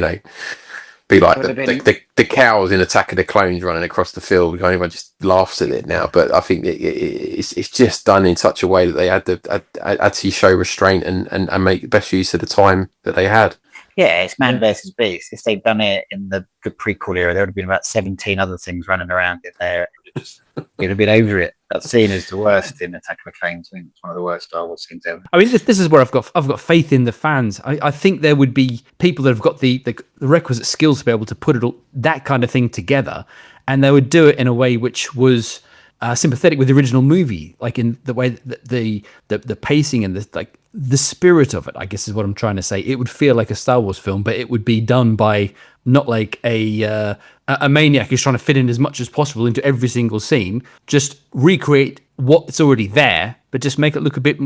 be like the cows in Attack of the Clones running across the field. Everyone just laughs at it now, but I think it's just done in such a way that they had to actually show restraint and make the best use of the time that they had. Yeah, it's man versus beast. If they'd done it in the prequel era, there would have been about 17 other things running around it there. It would have been over it. That scene is the worst in Attack of the Clones. I think it's one of the worst Star Wars scenes ever. I mean, this is where I've got faith in the fans. I think there would be people that have got the requisite skills to be able to put that kind of thing together, and they would do it in a way which was sympathetic with the original movie, like in the way that the pacing and the spirit of it, I guess is what I'm trying to say. It would feel like a Star Wars film, but it would be done by not like a maniac who's trying to fit in as much as possible into every single scene. Just recreate what's already there, but just make it look a bit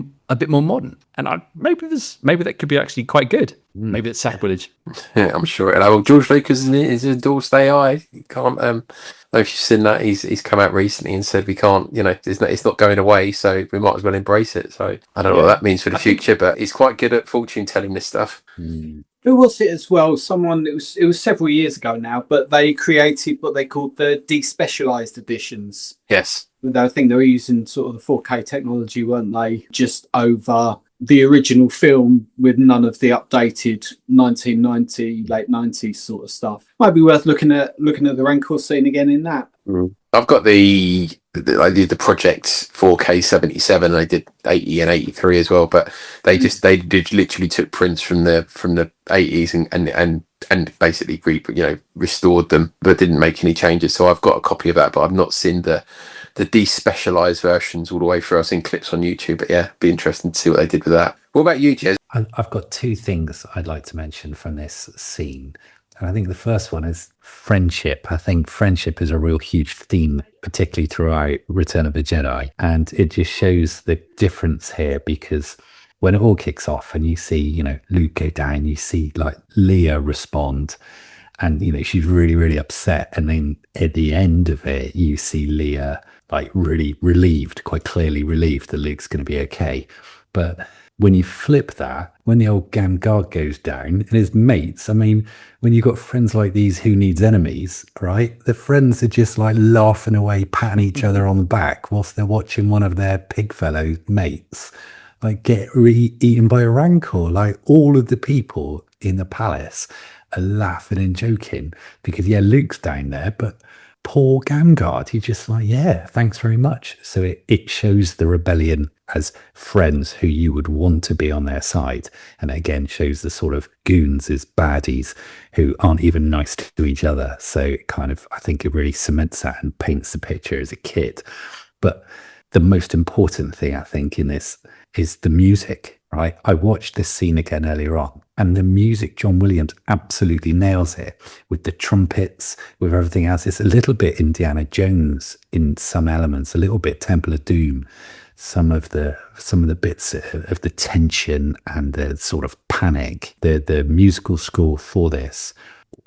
more modern. And maybe that could be actually quite good. Maybe it's sacrilege. Yeah, I'm sure. Well, George Lucas is endorsed AI. You can't. I don't know if you've seen that. He's come out recently and said we can't. It's not going away, so we might as well embrace it. So I don't know what that means for the future, but he's quite good at fortune telling this stuff. Who was it as well? Someone, it was several years ago now, but they created what they called the despecialized editions. Yes. I think they were using sort of the 4K technology, weren't they? Just over the original film with none of the updated 1990, late 90s sort of stuff. Might be worth looking at the Rancor scene again in that. I've got I did the Project 4K 77. I did 80 and 83 as well, but they literally took prints from the 80s and basically restored them, but didn't make any changes. So I've got a copy of that, but I've not seen the despecialized versions all the way through. I've seen clips on YouTube, but yeah, be interesting to see what they did with that. What about you, Jez? I've got two things I'd like to mention from this scene. And I think the first one is friendship. I think friendship is a real huge theme, particularly throughout Return of the Jedi. And it just shows the difference here, because when it all kicks off and you see, you know, Luke go down, you see like Leia respond, and, you know, she's really, really upset. And then at the end of it, you see Leia like really relieved, quite clearly relieved that Luke's going to be okay. But when you flip that, when the old Gamgard goes down and his mates, I mean, when you've got friends like these, who needs enemies, right? The friends are just like laughing away, patting each other on the back whilst they're watching one of their pig fellow mates like get eaten by a rancor. Like all of the people in the palace are laughing and joking because, yeah, Luke's down there, but poor Gamgard, he's just like, yeah, thanks very much. So it shows the rebellion as friends who you would want to be on their side. And again, shows the sort of goons as baddies who aren't even nice to each other. So it kind of, I think it really cements that and paints the picture as a kid. But the most important thing, I think, in this is the music, right? I watched this scene again earlier on, and the music, John Williams absolutely nails it with the trumpets, with everything else. It's a little bit Indiana Jones in some elements, a little bit Temple of Doom. Some of the bits of the tension and the sort of panic, the musical score for this,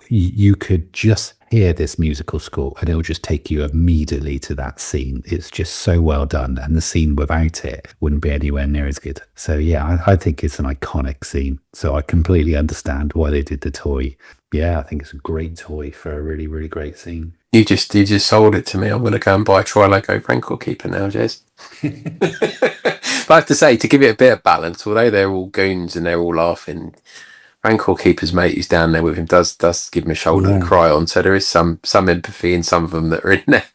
you could just hear this musical score and it'll just take you immediately to that scene. It's just so well done, and the scene without it wouldn't be anywhere near as good. So yeah, I think it's an iconic scene. So I completely understand why they did the toy. Yeah, I think it's a great toy for a really, really great scene. You just sold it to me. I'm going to go and buy a Tri-Logo Rancor Keeper now, Jez. But I have to say, to give it a bit of balance, although they're all goons and they're all laughing, Rancor Keeper's mate who's down there with him does give him a shoulder to cry on. So there is some empathy in some of them that are in there.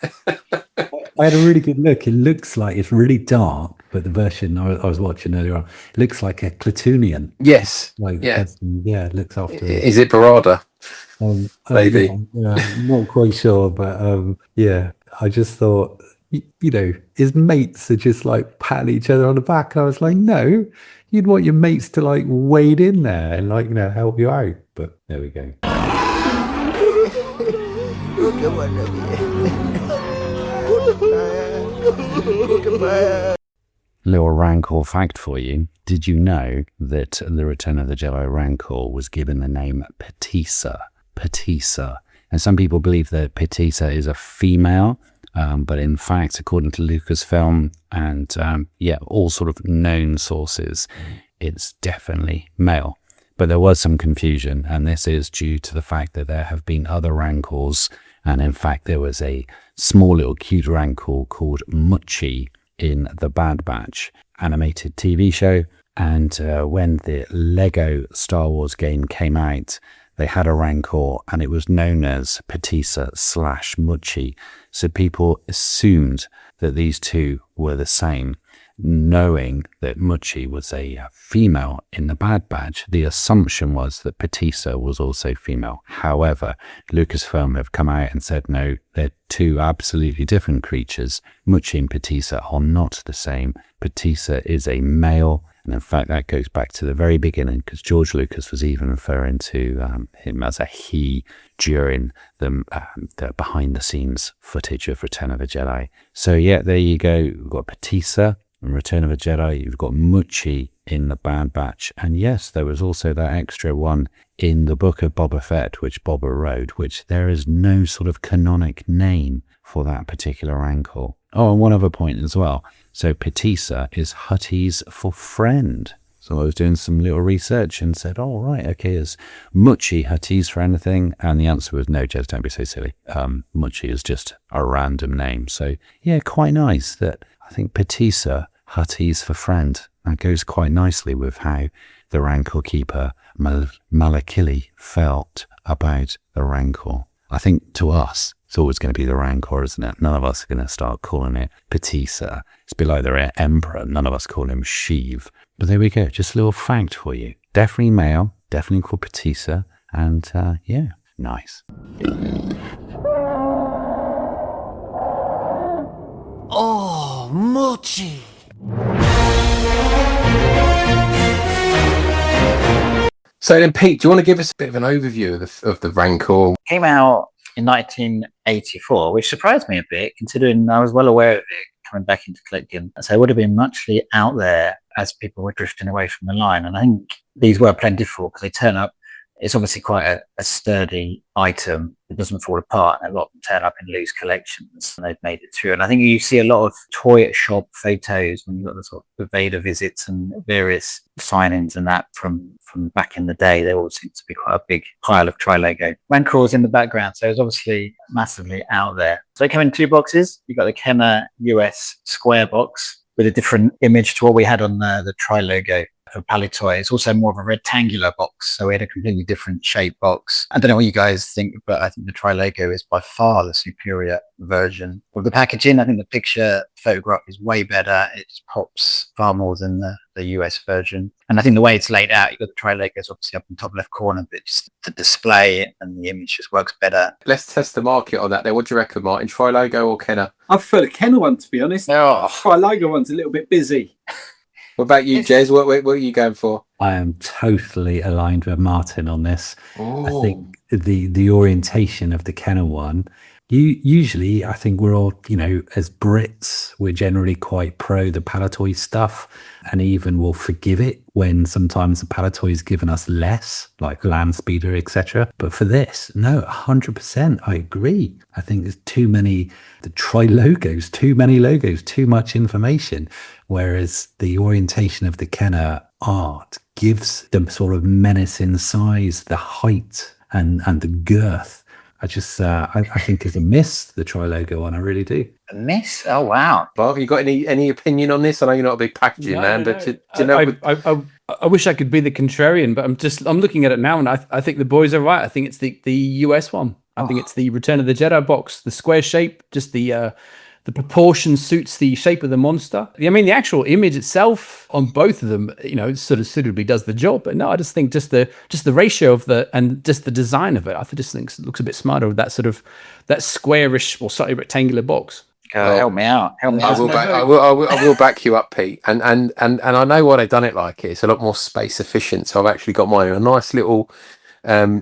I had a really good look. It looks like it's really dark, but the version I was watching earlier on, it looks like a Clatoonian. Yes. Like, yeah. Yeah, it looks after. Is it Barada? Maybe. Yeah, I'm not quite sure, but yeah, I just thought, you know, his mates are just like patting each other on the back. And I was like, no, you'd want your mates to like wade in there and like, you know, help you out. But there we go. Little Rancor fact for you. Did you know that the Return of the Jedi Rancor was given the name Petisa? Petisa. And some people believe that Petisa is a female, but in fact, according to Lucasfilm and all sort of known sources, it's definitely male. But there was some confusion, and this is due to the fact that there have been other Rancors, and in fact there was a small little cute Rancor called Muchi in the Bad Batch animated TV show. And when the Lego Star Wars game came out, they had a Rancor and it was known as Petisa / Muchi. So people assumed that these two were the same. Knowing that Muchi was a female in the Bad Batch, the assumption was that Petisa was also female. However, Lucasfilm have come out and said, no, they're two absolutely different creatures. Muchi and Petisa are not the same. Petisa is a male. And in fact, that goes back to the very beginning, because George Lucas was even referring to him as a he during the behind-the-scenes footage of Return of the Jedi. So yeah, there you go. We've got Petisa in Return of the Jedi. You've got Muchi in the Bad Batch. And yes, there was also that extra one in the Book of Boba Fett, which Boba wrote, which there is no sort of canonic name for that particular Rancor. Oh, and one other point as well. So Petisa is Huttese for friend. So I was doing some little research and said, oh, right, okay, is Muchi Huttese for anything? And the answer was no, Jez, don't be so silly. Muchi is just a random name. So yeah, quite nice that I think Petisa, Huttese for friend. That goes quite nicely with how the Rancor Keeper Malakili felt about the Rancor. I think to us, it's always going to be the Rancor, isn't it? None of us are going to start calling it Petisa. It's a bit like the Emperor. None of us call him Sheev. But there we go. Just a little fact for you. Definitely male. Definitely called Petisa. And yeah, nice. Oh, Muchi. So then, Pete, do you want to give us a bit of an overview of the Rancor? Came out in 1984, which surprised me a bit, considering I was well aware of it coming back into collecting. So it would have been muchly out there as people were drifting away from the line. And I think these were plentiful because they turn up. It's obviously quite a sturdy item. It doesn't fall apart, and a lot of them turn up in loose collections, and they've made it through. And I think you see a lot of toy shop photos when you've got the sort of Vader visits and various signings and that from back in the day. There all seems to be quite a big pile of Tri-Logo. Rancor's in the background, so it's obviously massively out there. So they come in 2 boxes. You've got the Kenner US square box with a different image to what we had on the Tri-Logo for Palitoy. It's also more of a rectangular box, so we had a completely different shape box. I don't know what you guys think, but I think the Tri-Logo is by far the superior version of the packaging. I think the picture photograph is way better. It just pops far more than the US version. And I think the way it's laid out, you've got the Tri-Logos obviously up in the top left corner, but just the display and the image just works better. Let's test the market on that then. What do you reckon, Martin? Tri-Logo or Kenner? I prefer the Kenner one, to be honest. Oh. Tri-Logo one's a little bit busy. What about you, Jez? What are you going for? I am totally aligned with Martin on this. I think the orientation of the Kenner one, usually I think we're all, as Brits, we're generally quite pro the Palitoy stuff, and even will forgive it when sometimes the Palitoy is given us less, like Land Speeder, etc. But for this, no, 100%, I agree. I think there's too many, the Tri-Logos, too many logos, too much information, whereas the orientation of the Kenner art gives them sort of menacing size, the height and the girth. I just, I think it's a miss, the Tri-Logo one. I really do. A miss? Oh, wow. Bob, you got any opinion on this? I know you're not a big packaging man, but do you know? I wish I could be the contrarian, but I'm looking at it now, and I think the boys are right. I think it's the US one. I think it's the Return of the Jedi box, the square shape, just the proportion suits the shape of the monster. I mean, the actual image itself on both of them, sort of suitably does the job. But no, I just think just the ratio of and just the design of it, I just think it looks a bit smarter with that sort of that squarish or slightly rectangular box. Help me out. I will back you up, Pete. And I know why they've done it like it. It's a lot more space efficient. So I've actually got mine in a nice little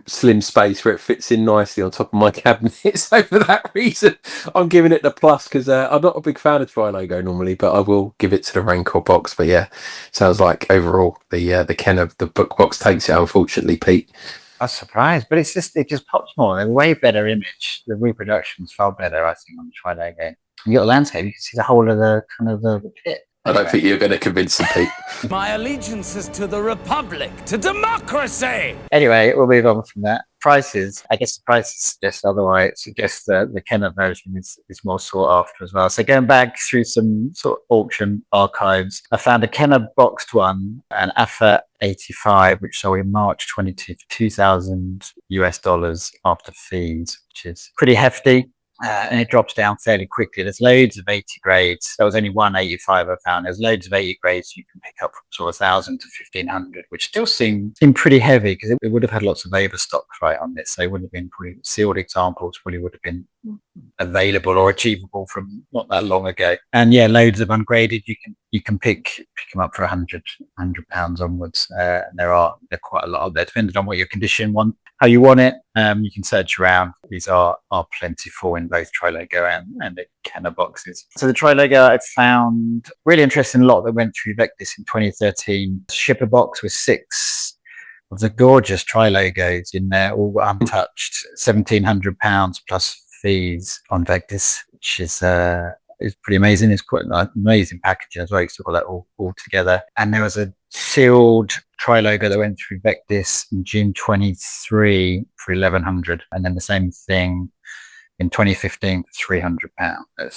slim space where it fits in nicely on top of my cabinet. So for that reason, I'm giving it the plus, because I'm not a big fan of Tri-Logo normally, but I will give it to the Rancor box. But yeah, sounds like overall the Kenner, the book box takes it, unfortunately, Pete. I was surprised, but it just pops more. A way better image. The reproduction's far better, I think, on the Tri-Logo. You got the landscape, you can see the whole of the kind of the pit. I don't think you're going to convince them, Pete. My allegiance is to the Republic, to democracy! Anyway, we'll move on from that. Prices. I guess the prices suggest otherwise. It suggests that the Kenner version is more sought after as well. So going back through some sort of auction archives, I found a Kenner boxed one, an AFA 85, which sold in March 22 for $2,000 after fees, which is pretty hefty. And it drops down fairly quickly. There's loads of 80 grades. There was only one 85 I found. There's loads of 80 grades you can pick up from sort of 1,000 to 1,500, which still seemed pretty heavy, because it would have had lots of overstock right on this. So it would have been pretty sealed examples, probably would have been available or achievable from not that long ago. And yeah, loads of ungraded. You can pick them up for £100 onwards. And there are quite a lot of there, depending on what your condition want, how you want it. You can search around. These are plentiful in both Tri-Logo and the Kenner boxes. So the Tri-Logo I found really interesting lot that went through Vectis in 2013. Shipper box with 6 of the gorgeous Tri-Logos in there, all untouched. £1,700 plus fees on Vectis, which is pretty amazing. It's quite an amazing packaging as well. You still got that all together. And there was a sealed Tri-Logo that went through Vectis in June 23 for £1,100, and then the same thing in 2015 for £300.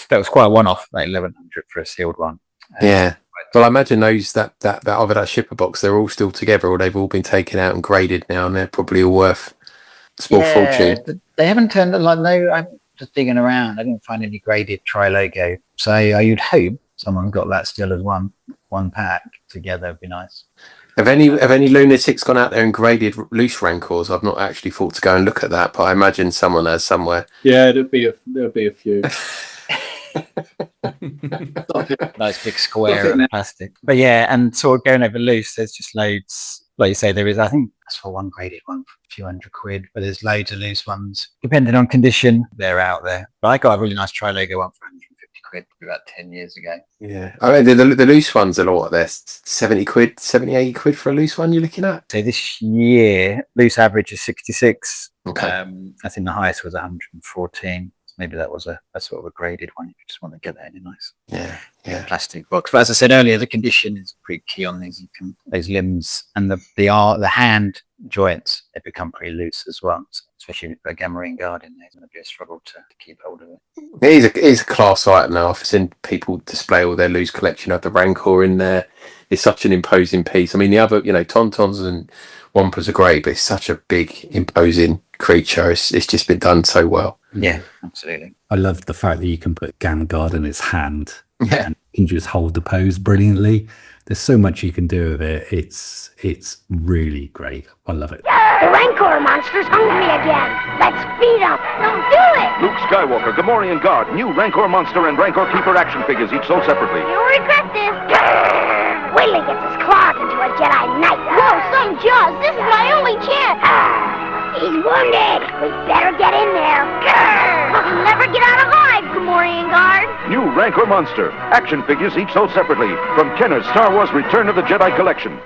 That was quite a one-off, like £1,100 for a sealed one. Yeah. Well, I imagine those that of that shipper box, they're all still together, or they've all been taken out and graded now, and they're probably all worth a small fortune. They haven't turned like no. I'm just digging around. I didn't find any graded Tri-Logo, so you'd hope someone got that still as one pack together. Would be nice. Have any lunatics gone out there and graded loose Rancors? I've not actually thought to go and look at that, but I imagine someone has somewhere. Yeah, there'll be a few. Nice big square of plastic. But yeah, and sort of going over loose, there's just loads like you say, there is, I think that's for one graded one for a few £100, but there's loads of loose ones. Depending on condition, they're out there. But I got a really nice Tri-Logo one for £150 about 10 years ago. Yeah. I mean, the loose ones are what? They're 70 quid, 70, 80 quid for a loose one you're looking at? So this year, loose average is 66. Okay. I think the highest was 114. Maybe that was a sort of a graded one. You just want to get that in a nice plastic box. But as I said earlier, the condition is pretty key on these. Those limbs and the hand joints, they become pretty loose as well. So especially for a Gamma Marine Guard in there, it's going to be a struggle to keep hold of it. It is a class item now. I've seen people display all their loose collection of the Rancor in there. It's such an imposing piece. I mean, the other, Tauntauns and Wampas are great, but it's such a big, imposing creature. It's just been done so well. Yeah, absolutely. I love the fact that you can put Gamguard in his hand and you can just hold the pose brilliantly. There's so much you can do with it. It's really great. I love it. The Rancor monster's hungry again. Let's feed him. Don't do it. Luke Skywalker, Gamorrean Guard, new Rancor Monster and Rancor Keeper action figures, each sold separately. You'll regret this. Wait till he gets his claws into a Jedi Knight. Whoa, son Jaws, this is my only chance. He's wounded. We better get in there. He'll never get out alive, Gamorrean Guard. New Rancor Monster, action figures, each sold separately, from Kenner's Star Wars Return of the Jedi collection.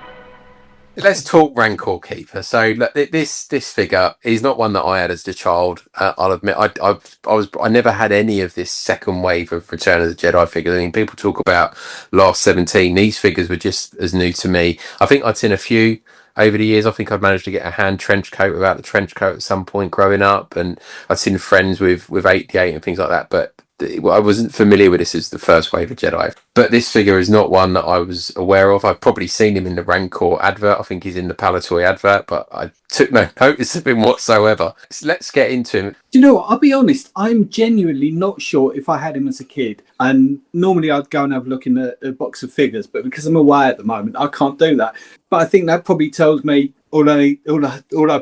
Let's talk Rancor Keeper. So look, this figure is not one that I had as a child. I'll admit, I never had any of this second wave of Return of the Jedi figures. I mean, people talk about Last 17. These figures were just as new to me. I think I'd seen a few over the years. I think I'd managed to get a hand trench coat without the trench coat at some point growing up, and I'd seen friends with 88 and things like that. But I wasn't familiar with this as the first wave of Jedi. But this figure is not one that I was aware of. I've probably seen him in the Rancor advert. I think he's in the Palitoy advert, but I took no notice of him whatsoever. So let's get into him. Do you know what? I'll be honest. I'm genuinely not sure if I had him as a kid. And normally I'd go and have a look in a box of figures, but because I'm away at the moment, I can't do that. But I think that probably tells me all I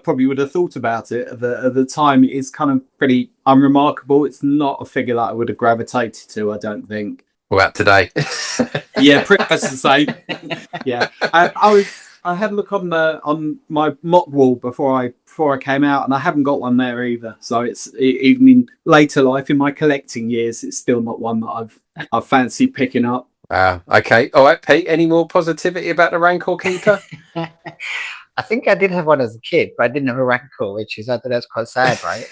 probably would have thought about it at the time is kind of pretty unremarkable. It's not a figure that I would have gravitated to, I don't think. What about today? Yeah, pretty much the same. Yeah, I had a look on my mock wall before I came out, and I haven't got one there either. So it's even in later life, in my collecting years, it's still not one that I've fancied picking up. Okay, all right, Pete. Any more positivity about the Rancor Keeper? I think I did have one as a kid, but I didn't have a Rancor, which is, I think that's quite sad, right?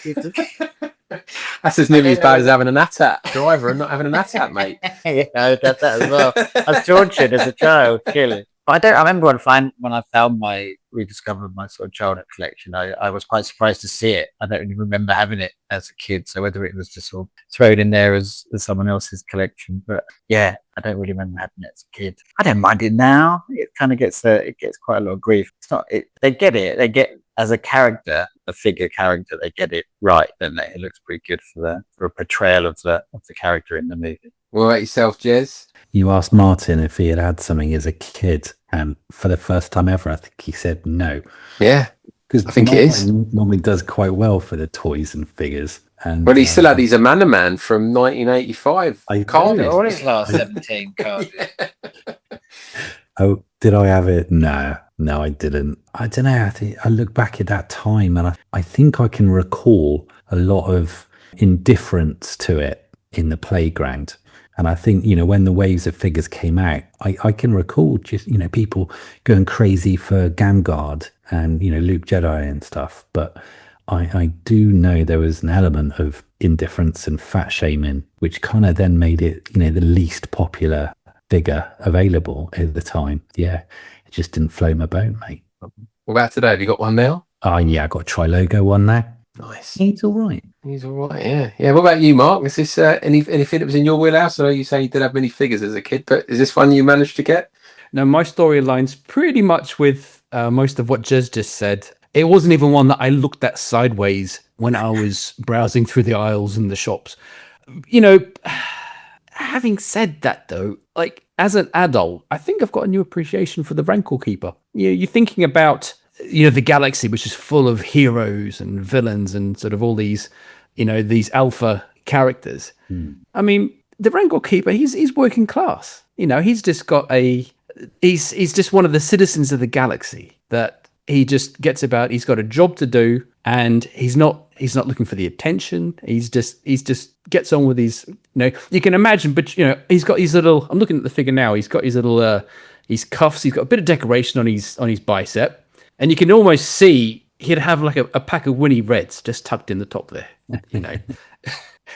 That's as nearly as bad as having an AT-AT driver and not having an AT-AT, mate. Yeah, I got that as well. I was tortured as a child, clearly. But I remember when I rediscovered my sort of childhood collection, I was quite surprised to see it. I don't really remember having it as a kid, so whether it was just sort of thrown in there as someone else's collection. But yeah, I don't really remember having it as a kid. I don't mind it now. It kind of gets quite a lot of grief. It's not. They get it. They get, as a character, a figure character, they get it right, don't they? It looks pretty good for a portrayal of the character in the movie. What about yourself, Jez? You asked Martin if he had something as a kid, and for the first time ever, I think he said no. Yeah, because I think it is. Normally does quite well for the toys and figures. And well, he still had his Amanda Man from 1985. All his last 17 cards. Oh, did I have it? No, I didn't. I don't know. I look back at that time, and I think I can recall a lot of indifference to it in the playground. And I think, when the waves of figures came out, I can recall just, people going crazy for Gamguard and, Luke Jedi and stuff. But I do know there was an element of indifference and fat shaming, which kind of then made it, the least popular figure available at the time. Yeah, it just didn't float my boat, mate. What about today? Have you got one now? Yeah, I got a Tri-Logo one now. Nice. He's all right. He's all right, yeah. What about you, Mark? Is this anything that was in your wheelhouse? I know you say you did have many figures as a kid, but is this one you managed to get? No, my story aligns pretty much with most of what Jez just said. It wasn't even one that I looked at sideways when I was browsing through the aisles in the shops. Having said that, though, like, as an adult, I think I've got a new appreciation for the Rancor Keeper. You're thinking about the galaxy, which is full of heroes and villains and sort of all these, these alpha characters. I mean, the Rancor Keeper, he's working class. He's just got he's just one of the citizens of the galaxy. that he just gets about. He's got a job to do, and he's not looking for the attention. He's just gets on with his. You can imagine, but he's got his little. I'm looking at the figure now. He's got his little his cuffs. He's got a bit of decoration on his bicep, and you can almost see he'd have like a pack of Winnie Reds just tucked in the top there.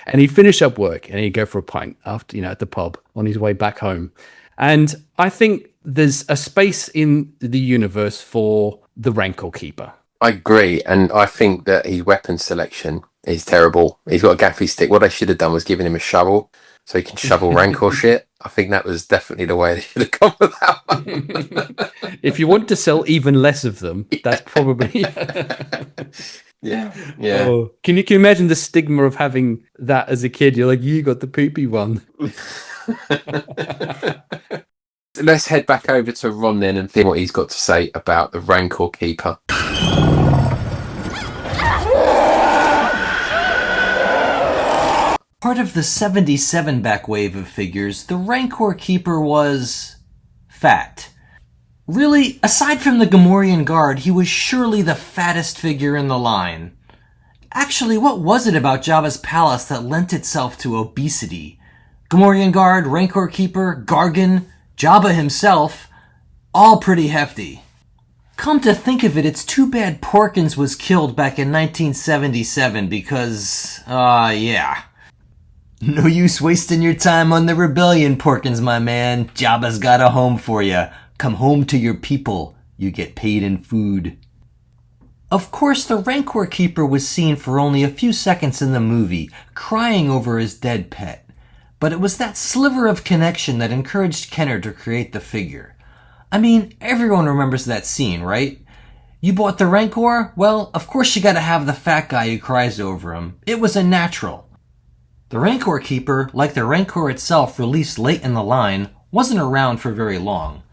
And he'd finish up work and he'd go for a pint after, at the pub on his way back home. And I think there's a space in the universe for the Rancor Keeper. I agree. And I think that his weapon selection is terrible. He's got a gaffy stick. What they should have done was given him a shovel so he can shovel Rancor shit. I think that was definitely the way they should have gone with that one. If you want to sell even less of them, that's probably... Yeah. Oh, can you imagine the stigma of having that as a kid? You're like, you got the poopy one. Let's head back over to Ron then and see what he's got to say about the Rancor Keeper. Part of the 77 back wave of figures, the Rancor Keeper was fat. Really, aside from the Gamorrean Guard, he was surely the fattest figure in the line. Actually, what was it about Jabba's palace that lent itself to obesity? Gamorrean Guard, Rancor Keeper, Gargan, Jabba himself, all pretty hefty. Come to think of it, it's too bad Porkins was killed back in 1977 because, yeah. No use wasting your time on the rebellion, Porkins, my man. Jabba's got a home for you. Come home to your people. You get paid in food. Of course, the Rancor Keeper was seen for only a few seconds in the movie, crying over his dead pet. But it was that sliver of connection that encouraged Kenner to create the figure. I mean, everyone remembers that scene, right? You bought the Rancor? Well, of course you gotta have the fat guy who cries over him. It was a natural. The Rancor Keeper, like the Rancor itself released late in the line, wasn't around for very long.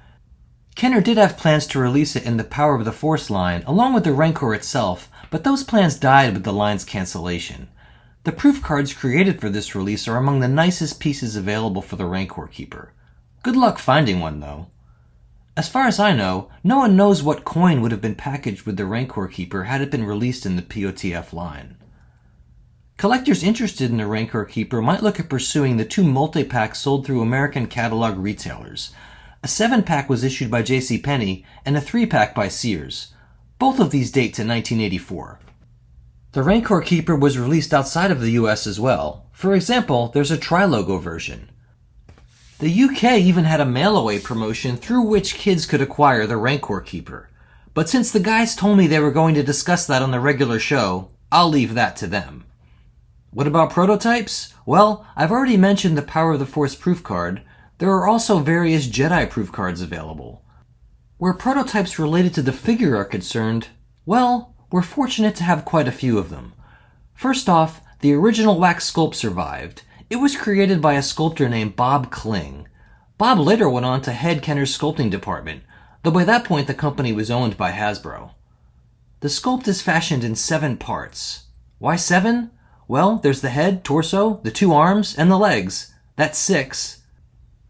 Kenner did have plans to release it in the Power of the Force line, along with the Rancor itself, but those plans died with the line's cancellation. The proof cards created for this release are among the nicest pieces available for the Rancor Keeper. Good luck finding one, though. As far as I know, no one knows what coin would have been packaged with the Rancor Keeper had it been released in the POTF line. Collectors interested in the Rancor Keeper might look at pursuing the 2 multi-packs sold through American catalog retailers. A 7-pack was issued by JCPenney and a 3-pack by Sears. Both of these date to 1984. The Rancor Keeper was released outside of the US as well. For example, there's a tri-logo version. The UK even had a mail-away promotion through which kids could acquire the Rancor Keeper. But since the guys told me they were going to discuss that on the regular show, I'll leave that to them. What about prototypes? Well, I've already mentioned the Power of the Force proof card. There are also various Jedi proof cards available. Where prototypes related to the figure are concerned, well, we're fortunate to have quite a few of them. First off, the original wax sculpt survived. It was created by a sculptor named Bob Kling. Bob later went on to head Kenner's sculpting department, though by that point the company was owned by Hasbro. The sculpt is fashioned in 7 parts. Why 7? Well, there's the head, torso, the 2 arms, and the legs. That's 6.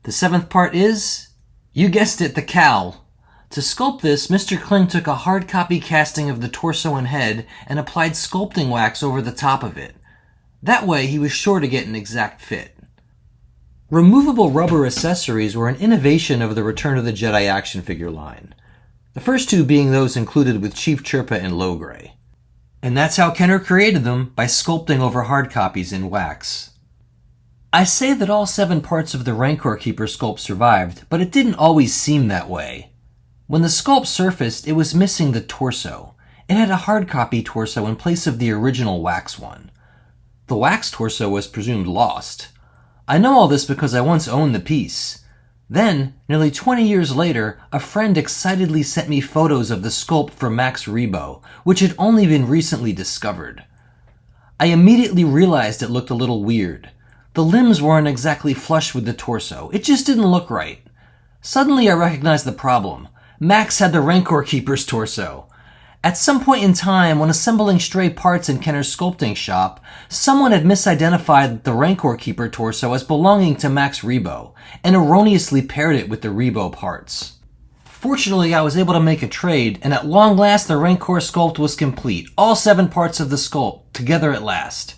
The 7th part is, you guessed it, the cowl. To sculpt this, Mr. Kling took a hard copy casting of the torso and head and applied sculpting wax over the top of it. That way, he was sure to get an exact fit. Removable rubber accessories were an innovation of the Return of the Jedi action figure line. The first 2 being those included with Chief Chirpa and Logray. And that's how Kenner created them, by sculpting over hard copies in wax. I say that all 7 parts of the Rancor Keeper sculpt survived, but it didn't always seem that way. When the sculpt surfaced, it was missing the torso. It had a hard copy torso in place of the original wax one. The wax torso was presumed lost. I know all this because I once owned the piece. Then, nearly 20 years later, a friend excitedly sent me photos of the sculpt from Max Rebo, which had only been recently discovered. I immediately realized it looked a little weird. The limbs weren't exactly flush with the torso. It just didn't look right. Suddenly I recognized the problem. Max had the Rancor Keeper's torso. At some point in time, when assembling stray parts in Kenner's sculpting shop, someone had misidentified the Rancor Keeper torso as belonging to Max Rebo, and erroneously paired it with the Rebo parts. Fortunately, I was able to make a trade, and at long last the Rancor sculpt was complete. All 7 parts of the sculpt, together at last.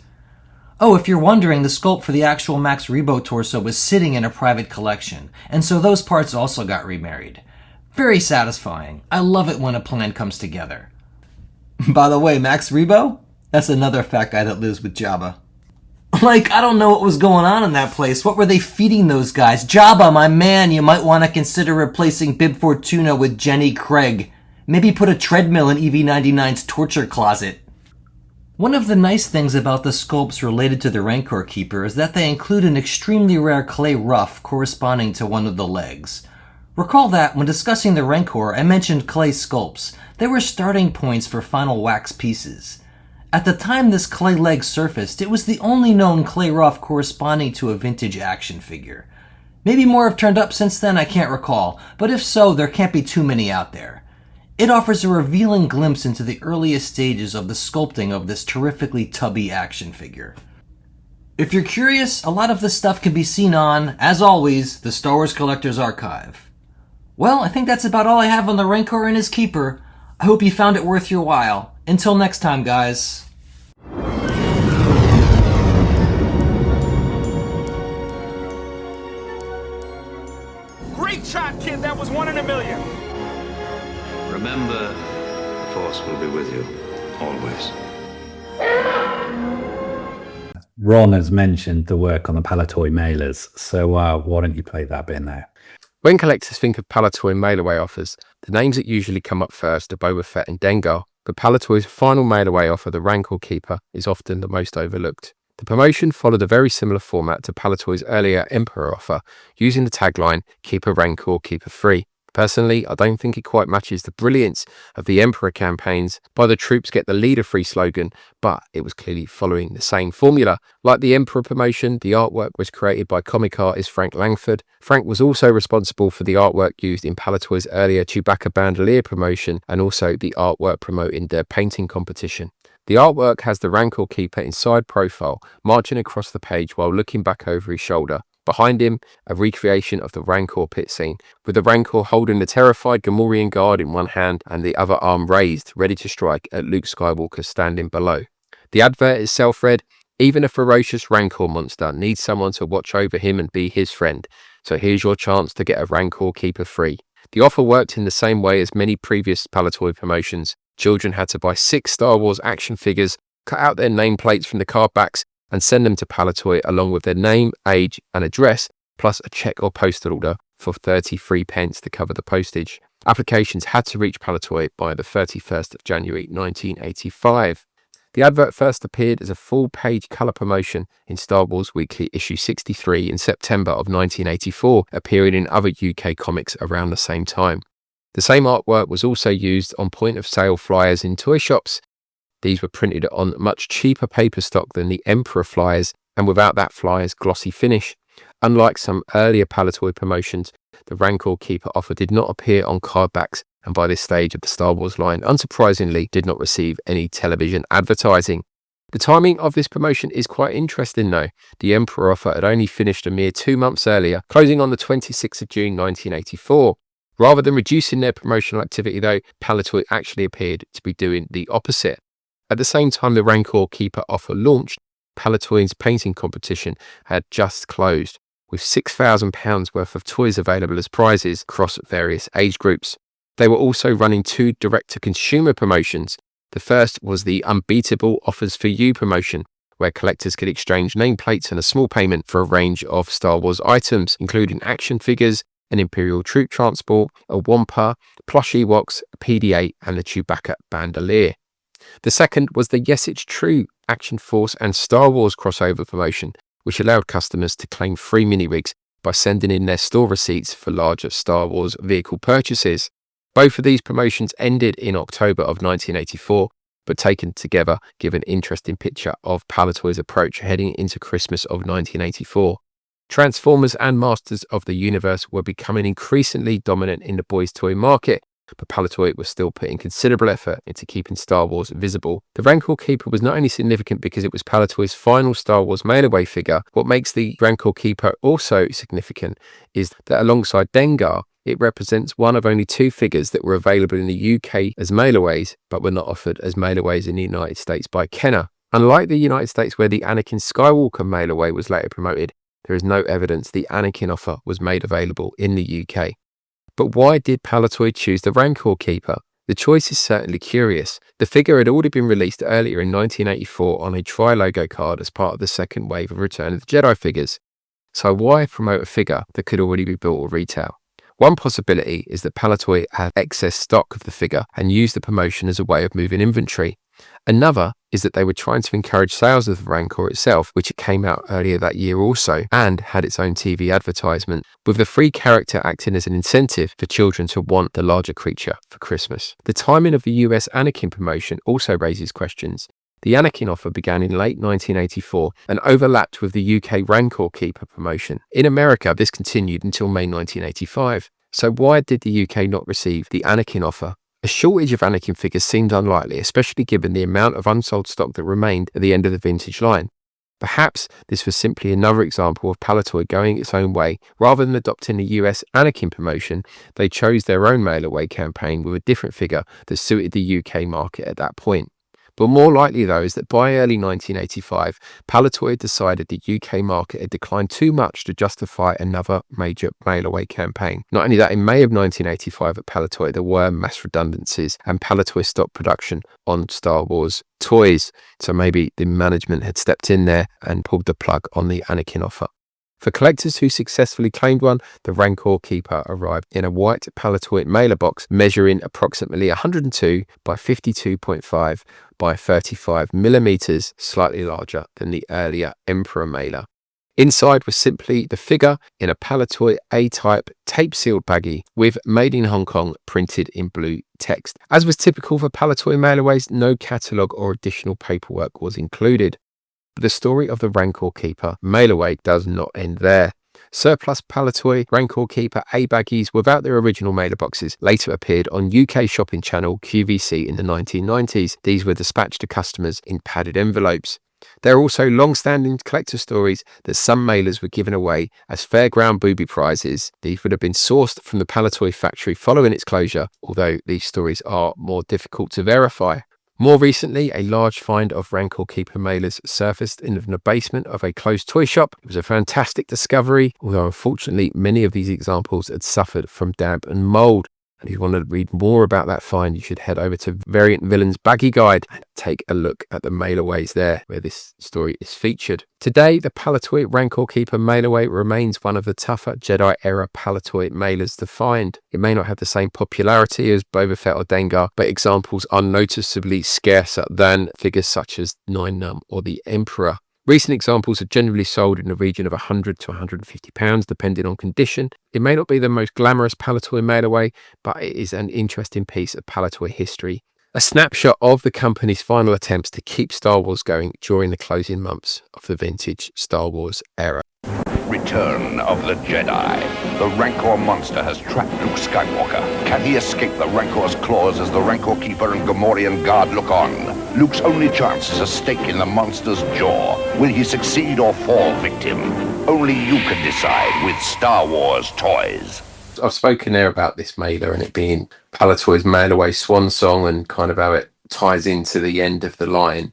Oh, if you're wondering, the sculpt for the actual Max Rebo torso was sitting in a private collection, and so those parts also got remarried. Very satisfying. I love it when a plan comes together. By the way, Max Rebo? That's another fat guy that lives with Jabba. Like, I don't know what was going on in that place. What were they feeding those guys? Jabba, my man, you might want to consider replacing Bib Fortuna with Jenny Craig. Maybe put a treadmill in EV-99's torture closet. One of the nice things about the sculpts related to the Rancor Keeper is that they include an extremely rare clay ruff corresponding to one of the legs. Recall that, when discussing the Rancor, I mentioned clay sculpts. They were starting points for final wax pieces. At the time this clay leg surfaced, it was the only known clay ruff corresponding to a vintage action figure. Maybe more have turned up since then, I can't recall, but if so, there can't be too many out there. It offers a revealing glimpse into the earliest stages of the sculpting of this terrifically tubby action figure. If you're curious, a lot of this stuff can be seen on, as always, the Star Wars Collector's Archive. Well, I think that's about all I have on the Rancor and his Keeper. I hope you found it worth your while. Until next time, guys. Great shot, kid. That was 1 in a million. Remember, the Force will be with you, always. Ron has mentioned the work on the Palitoy mailers, so why don't you play that bit now? When collectors think of Palitoy mail-away offers, the names that usually come up first are Boba Fett and Dengar, but Palitoy's final mail-away offer, the Rancor Keeper, is often the most overlooked. The promotion followed a very similar format to Palitoy's earlier Emperor offer, using the tagline, Keep a Rancor, Keep a Free. Personally, I don't think it quite matches the brilliance of the Emperor campaigns by the troops get the leader free slogan, but it was clearly following the same formula. Like the Emperor promotion, the artwork was created by comic artist Frank Langford. Frank was also responsible for the artwork used in Palitoy's earlier Chewbacca bandolier promotion and also the artwork promoting their painting competition. The artwork has the Rancor Keeper in side profile, marching across the page while looking back over his shoulder. Behind him, a recreation of the Rancor pit scene, with the Rancor holding the terrified Gamorrean guard in one hand and the other arm raised, ready to strike at Luke Skywalker standing below. The advert itself read, "Even a ferocious Rancor monster needs someone to watch over him and be his friend, so here's your chance to get a Rancor Keeper free." The offer worked in the same way as many previous Palitoy promotions. Children had to buy 6 Star Wars action figures, cut out their nameplates from the card backs, and send them to Palitoy along with their name, age and address, plus a cheque or postal order for 33 pence to cover the postage. Applications had to reach Palitoy by the 31st of January 1985. The advert first appeared as a full-page colour promotion in Star Wars Weekly issue 63 in September of 1984, appearing in other UK comics around the same time. The same artwork was also used on point-of-sale flyers in toy shops. These were printed on much cheaper paper stock than the Emperor flyers and without that flyer's glossy finish. Unlike some earlier Palitoy promotions, the Rancor Keeper offer did not appear on card backs and by this stage of the Star Wars line, unsurprisingly, did not receive any television advertising. The timing of this promotion is quite interesting though. The Emperor offer had only finished a mere 2 months earlier, closing on the 26th of June 1984. Rather than reducing their promotional activity though, Palitoy actually appeared to be doing the opposite. At the same time the Rancor Keeper offer launched, Palitoy's painting competition had just closed, with £6,000 worth of toys available as prizes across various age groups. They were also running 2 direct-to-consumer promotions. The first was the Unbeatable Offers for You promotion, where collectors could exchange nameplates and a small payment for a range of Star Wars items, including action figures, an Imperial troop transport, a Wampa, plush Ewoks, a PDA and the Chewbacca bandolier. The second was the Yes It's True Action Force and Star Wars crossover promotion, which allowed customers to claim free mini-rigs by sending in their store receipts for larger Star Wars vehicle purchases. Both of these promotions ended in October of 1984, but taken together give an interesting picture of Palitoy's approach heading into Christmas of 1984. Transformers and Masters of the Universe were becoming increasingly dominant in the boys' toy market, but Palitoy was still putting considerable effort into keeping Star Wars visible. The Rancor Keeper was not only significant because it was Palitoy's final Star Wars mail-away figure, what makes the Rancor Keeper also significant is that alongside Dengar, It represents one of only 2 figures that were available in the UK as mailaways, but were not offered as mailaways in the United States by Kenner. Unlike the United States where the Anakin Skywalker mailaway was later promoted, there is no evidence the Anakin offer was made available in the UK. But why did Palitoy choose the Rancor Keeper? The choice is certainly curious. The figure had already been released earlier in 1984 on a tri-logo card as part of the second wave of Return of the Jedi figures. So why promote a figure that could already be built or retail? One possibility is that Palitoy had excess stock of the figure and used the promotion as a way of moving inventory. Another is that they were trying to encourage sales of the Rancor itself, which came out earlier that year also, and had its own TV advertisement, with the free character acting as an incentive for children to want the larger creature for Christmas. The timing of the US Anakin promotion also raises questions. The Anakin offer began in late 1984 and overlapped with the UK Rancor Keeper promotion. In America, this continued until May 1985. So why did the UK not receive the Anakin offer? A shortage of Anakin figures seemed unlikely, especially given the amount of unsold stock that remained at the end of the vintage line. Perhaps this was simply another example of Palitoy going its own way. Rather than adopting the US Anakin promotion, they chose their own mail-away campaign with a different figure that suited the UK market at that point. But more likely, though, is that by early 1985, Palitoy had decided the UK market had declined too much to justify another major mail-away campaign. Not only that, in May of 1985 at Palitoy, there were mass redundancies and Palitoy stopped production on Star Wars toys. So maybe the management had stepped in there and pulled the plug on the Anakin offer. For collectors who successfully claimed one, the Rancor Keeper arrived in a white Palitoy mailer box measuring approximately 102 by 52.5 by 35 millimeters, slightly larger than the earlier Emperor mailer. Inside was simply the figure in a Palitoy A-type tape-sealed baggie with Made in Hong Kong printed in blue text. As was typical for Palitoy mailaways, no catalogue or additional paperwork was included. The story of the Rancor Keeper mailaway does not end there. Surplus Palitoy Rancor Keeper A-baggies without their original mailer boxes later appeared on UK shopping channel QVC in the 1990s. These were dispatched to customers in padded envelopes. There are also long-standing collector stories that some mailers were given away as fairground booby prizes. These would have been sourced from the Palitoy factory following its closure, although these stories are more difficult to verify. More recently, a large find of Rancor Keeper mailers surfaced in the basement of a closed toy shop. It was a fantastic discovery, although unfortunately many of these examples had suffered from damp and mould. And if you want to read more about that find, you should head over to Variant Villains Baggy Guide and take a look at the mailaways there, where this story is featured. Today, the Palitoy Rancor Keeper mailaway remains one of the tougher Jedi-era Palitoy mailers to find. It may not have the same popularity as Boba Fett or Dengar, but examples are noticeably scarcer than figures such as Nine Num or the Emperor. Recent examples are generally sold in the region of £100 to £150, depending on condition. It may not be the most glamorous Palitoy mailaway, but it is an interesting piece of Palitoy history. A snapshot of the company's final attempts to keep Star Wars going during the closing months of the vintage Star Wars era. Return of the Jedi. The Rancor monster has trapped Luke Skywalker. Can he escape the Rancor's claws as the Rancor Keeper and Gamorrean Guard look on? Luke's only chance is a stake in the monster's jaw. Will he succeed or fall victim? Only you can decide with Star Wars toys. I've spoken there about this mailer and it being Palitoy's mailaway swan song and kind of how it ties into the end of the line.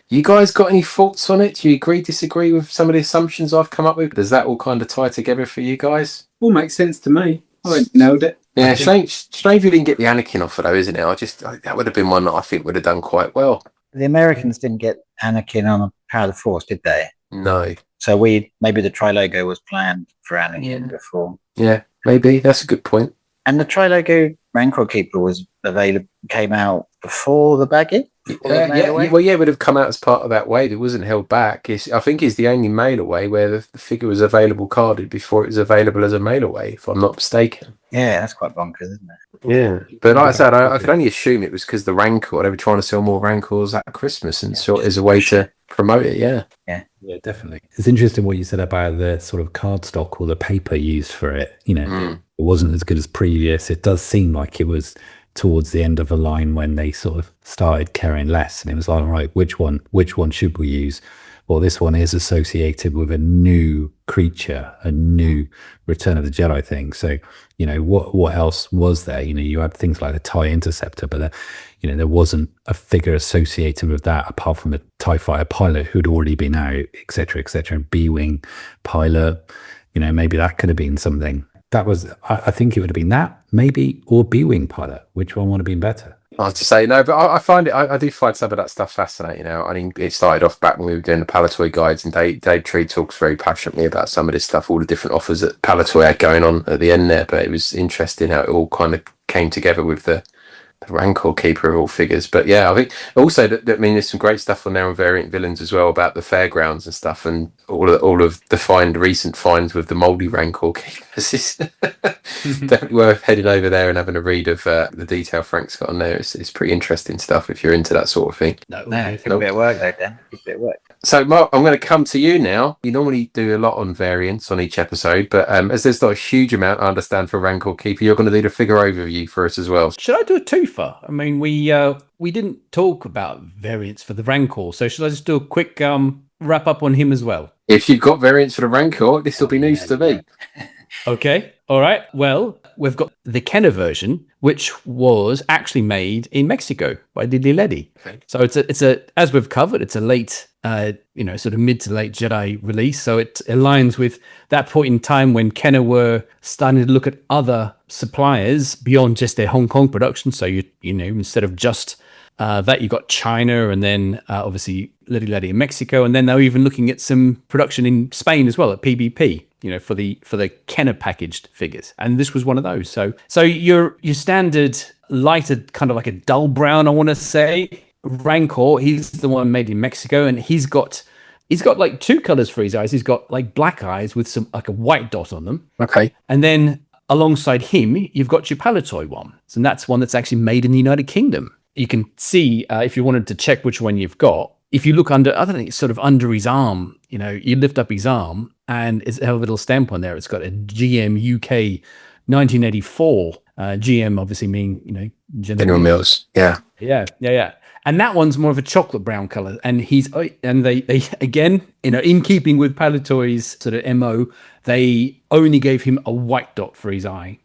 You guys got any thoughts on it? Do you agree, disagree with some of the assumptions I've come up with? Does that all kind of tie together for you guys? All makes sense to me. I nailed it. Yeah, strange you didn't get the Anakin offer though, isn't it? That would have been one that I think would have done quite well. The Americans didn't get Anakin on a Power of the Force, did they? No. So maybe the tri-logo was planned for Anakin before. Yeah, maybe. That's a good point. And the tri-logo Rancor Keeper came out before the baggie? It would have come out as part of that wave. It wasn't held back. I think it's the only mail-away where the figure was available carded before it was available as a mail-away, if I'm not mistaken. Yeah, that's quite bonkers, isn't it? Yeah, but like I said, I could only assume it was because the Rancor, they were trying to sell more Rancors at Christmas and sort as a way to promote it, Yeah, definitely. It's interesting what you said about the sort of cardstock or the paper used for it. It wasn't as good as previous. It does seem like it was towards the end of a line when they sort of started caring less, and it was like, all right, which one should we use? well, this one is associated with a new creature, a new Return of the Jedi thing. So, what else was there? You had things like the TIE Interceptor, but there wasn't a figure associated with that apart from a TIE fighter pilot who'd already been out, etc., etc. And B-wing pilot, maybe that could have been something. That was, I think it would have been that, maybe, or B-wing pilot. Which one would have been better? Hard to say, no, but I find it. I do find some of that stuff fascinating. I mean, it started off back when we were doing the Palitoy guides, and Dave Tree talks very passionately about some of this stuff, all the different offers that Palitoy had going on at the end there. But it was interesting how it all kind of came together with the Rancor Keeper of all figures. But yeah, I think also there's some great stuff on there on Variant Villains as well about the fairgrounds and stuff, and all of the recent finds with the mouldy Rancor Keepers. It's definitely worth heading over there and having a read of the detail Frank's got on there. It's pretty interesting stuff if you're into that sort of thing. No, it's a bit of work though, Dan. It's a bit of work. So, Mark, I'm going to come to you now. You normally do a lot on variants on each episode, but as there's not a huge amount, I understand, for Rancor Keeper, you're going to do the figure overview for us as well. Should I do a twofer? I mean, we didn't talk about variants for the Rancor, so should I just do a quick wrap up on him as well? If you've got variants for the Rancor, this will be news to me. Okay, all right. Well, we've got the Kenner version, which was actually made in Mexico by Lily Ledy. Okay. So it's a as we've covered, it's a late, sort of mid to late Jedi release. So it aligns with that point in time when Kenner were starting to look at other suppliers beyond just their Hong Kong production. So instead of just that, you got China, and then obviously Lily Ledy in Mexico, and then they were even looking at some production in Spain as well at PBP. For the Kenner packaged figures, and this was one of those. So your standard lighted, kind of like a dull brown, I want to say, Rancor. He's the one made in Mexico, and he's got like two colors for his eyes. He's got like black eyes with some like a white dot on them. Okay, and then alongside him, you've got your Palitoy one, and that's one that's actually made in the United Kingdom. You can see if you wanted to check which one you've got. If you look under, I think it's sort of under his arm, you lift up his arm and it's a little stamp on there. It's got a GM UK 1984. GM obviously meaning, General Mills. Yeah. And that one's more of a chocolate brown color. And they again, in keeping with Palitoy's sort of MO, they only gave him a white dot for his eye.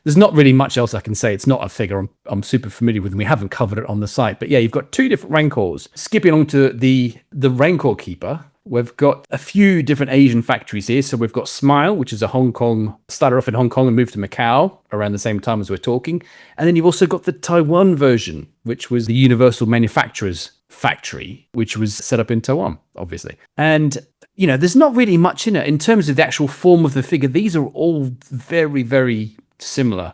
There's not really much else I can say. It's not a figure I'm super familiar with, and we haven't covered it on the site. But yeah, you've got two different Rancors. Skipping on to the Rancor Keeper, we've got a few different Asian factories here. So we've got Smile, which is a Hong Kong, started off in Hong Kong and moved to Macau around the same time as we're talking. And then you've also got the Taiwan version, which was the Universal Manufacturers Factory, which was set up in Taiwan, obviously. And there's not really much in it in terms of the actual form of the figure. These are all very, very similar.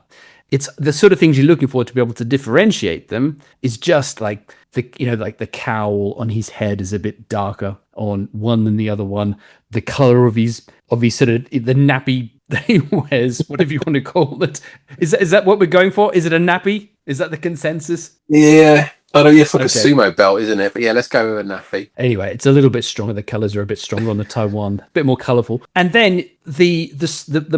It's the sort of things you're looking for to be able to differentiate them is just like the cowl on his head is a bit darker on one than the other one. The color of his sort of the nappy that he wears, whatever you want to call it. Is that what we're going for? Is it a nappy? Is that the consensus? Yeah. Oh, yeah, it's like a sumo belt, isn't it? But yeah, let's go with a nappy. Anyway, it's a little bit stronger. The colors are a bit stronger on the Taiwan, a bit more colorful. And then the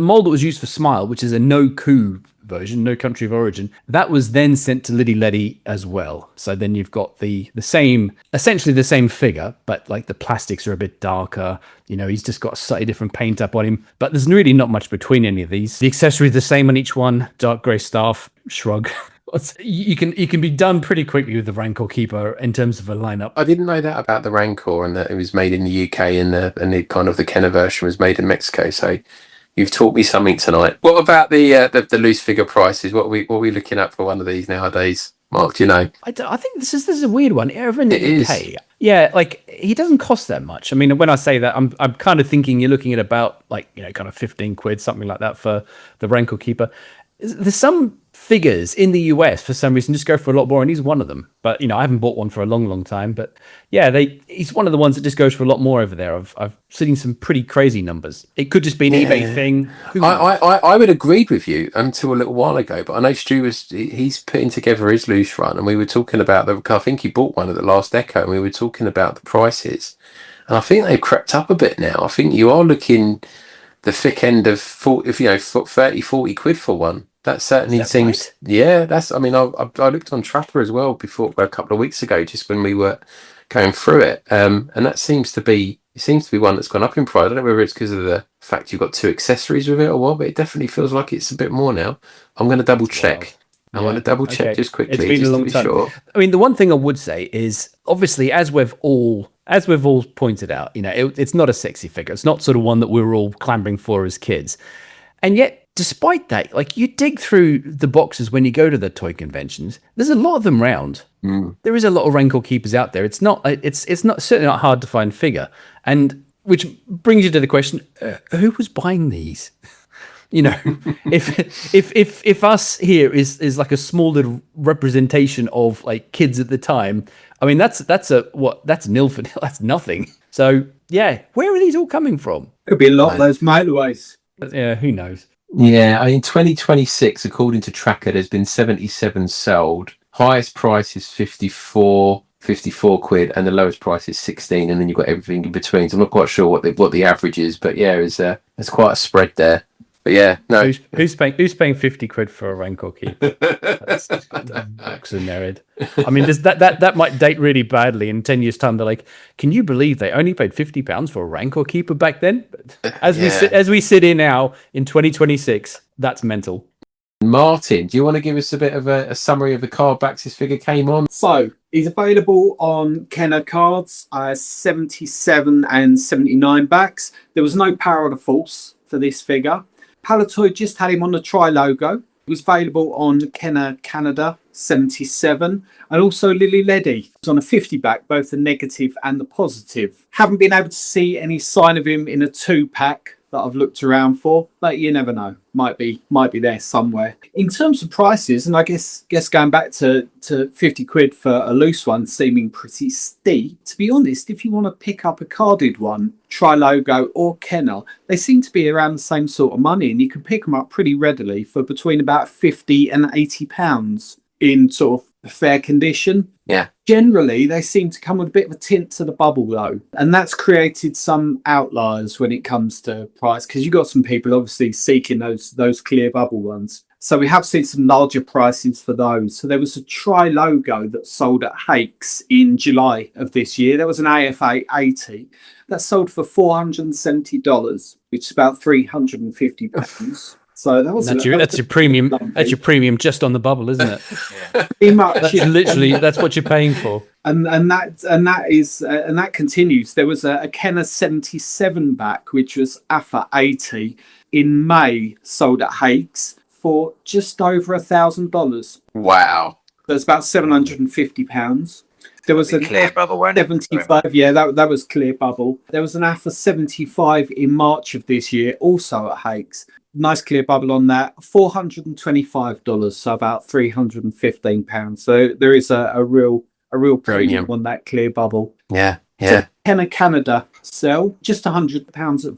mold that was used for Smile, which is a no coup version, no country of origin, that was then sent to Lily Ledy as well. So then you've got essentially the same figure, but like the plastics are a bit darker. He's just got a slightly different paint up on him, but there's really not much between any of these. The accessory is the same on each one, dark grey staff, shrug. You can be done pretty quickly with the Rancor Keeper in terms of a lineup. I didn't know that about the Rancor, and that it was made in the UK, and the kind of the Kenner version was made in Mexico. So you've taught me something tonight. What about the loose figure prices? What are we looking at for one of these nowadays? Mark, do you know? I think this is a weird one. Over in the UK, is. Yeah, like he doesn't cost that much. I mean, when I say that, I'm kind of thinking you're looking at about like kind of 15 quid, something like that for the Rancor Keeper. There's some figures in the US for some reason just go for a lot more, and he's one of them. But I haven't bought one for a long time. But yeah, he's one of the ones that just goes for a lot more over there. I've seen some pretty crazy numbers. It could just be an eBay thing. I would agree with you until a little while ago, but I know Stu he's putting together his loose run, and we were talking about I think he bought one at the last Echo, and we were talking about the prices, and I think they've crept up a bit now. I think you are looking the thick end of 30, 40 quid for one. That certainly seems, right? Yeah, I looked on Trapper as well a couple of weeks ago, just when we were going through it, and that seems to be one that's gone up in price. I don't know whether it's because of the fact you've got 2 accessories with it or what, but it definitely feels like it's a bit more now. I'm going to double check. I'm going to double check just quickly. It's been just a long to be time. sure. I mean, the one thing I would say is, obviously, as we've all pointed out, it's not a sexy figure. It's not sort of one that we were all clamoring for as kids. And yet, despite that, like, you dig through the boxes when you go to the toy conventions, there's a lot of them round. There is a lot of Rancor Keepers out there. It's not certainly not hard to find figure. And which brings you to the question, who was buying these? If us here is like a small little representation of like kids at the time, I mean that's nil for nil. That's nothing. So yeah, where are these all coming from? Could be a lot of those motorways. Yeah, who knows? Yeah, I mean 2026, according to Tracker, there's been 77 sold. Highest price is 54 quid, and the lowest price is 16, and then you've got everything in between. So I'm not quite sure what the average is, but yeah, there's quite a spread there. But yeah, no. Who's paying 50 quid for a Rancor Keeper? That's oxymerid. I mean, that might date really badly in 10 years' time. They're like, can you believe they only paid £50 for a Rancor Keeper back then? But as we sit here now in 2026, that's mental. Martin, do you want to give us a bit of a summary of the card backs this figure came on? So he's available on Kenner cards, 77 and 79 backs. There was no Power of the Force for this figure. Palitoy just had him on the Tri-Logo. It was available on Kenner Canada 77, and also Lily Leddy was on a 50 back, both the negative and the positive. Haven't been able to see any sign of him in a 2-pack that I've looked around for, but you never know. Might be there somewhere. In terms of prices, and I guess going back to 50 quid for a loose one seeming pretty steep, to be honest, if you want to pick up a carded one, Tri-Logo or Kenner, they seem to be around the same sort of money, and you can pick them up pretty readily for between about 50 and 80 pounds in sort of fair condition. Yeah. Generally, they seem to come with a bit of a tint to the bubble, though, and that's created some outliers when it comes to price, because you've got some people obviously seeking those clear bubble ones. So we have seen some larger prices for those. So there was a Tri-Logo that sold at Hakes in July of this year. There was an AFA 80 that sold for $470, which is about £350. So that was that's your premium. That's your premium just on the bubble, isn't it? Pretty much. That's literally that's what you're paying for. And that continues. There was a Kenner 77 back, which was AFA 80 in May, sold at Hakes for just over $1,000. Wow. That's about £750. There was a clear bubble, weren't 75. Yeah, that was clear bubble. There was an AFA 75 in March of this year, also at Hakes. Nice clear bubble on that. $425, so about £315. So there is a real premium on that clear bubble. Yeah. So Kenner Canada sell just £100 at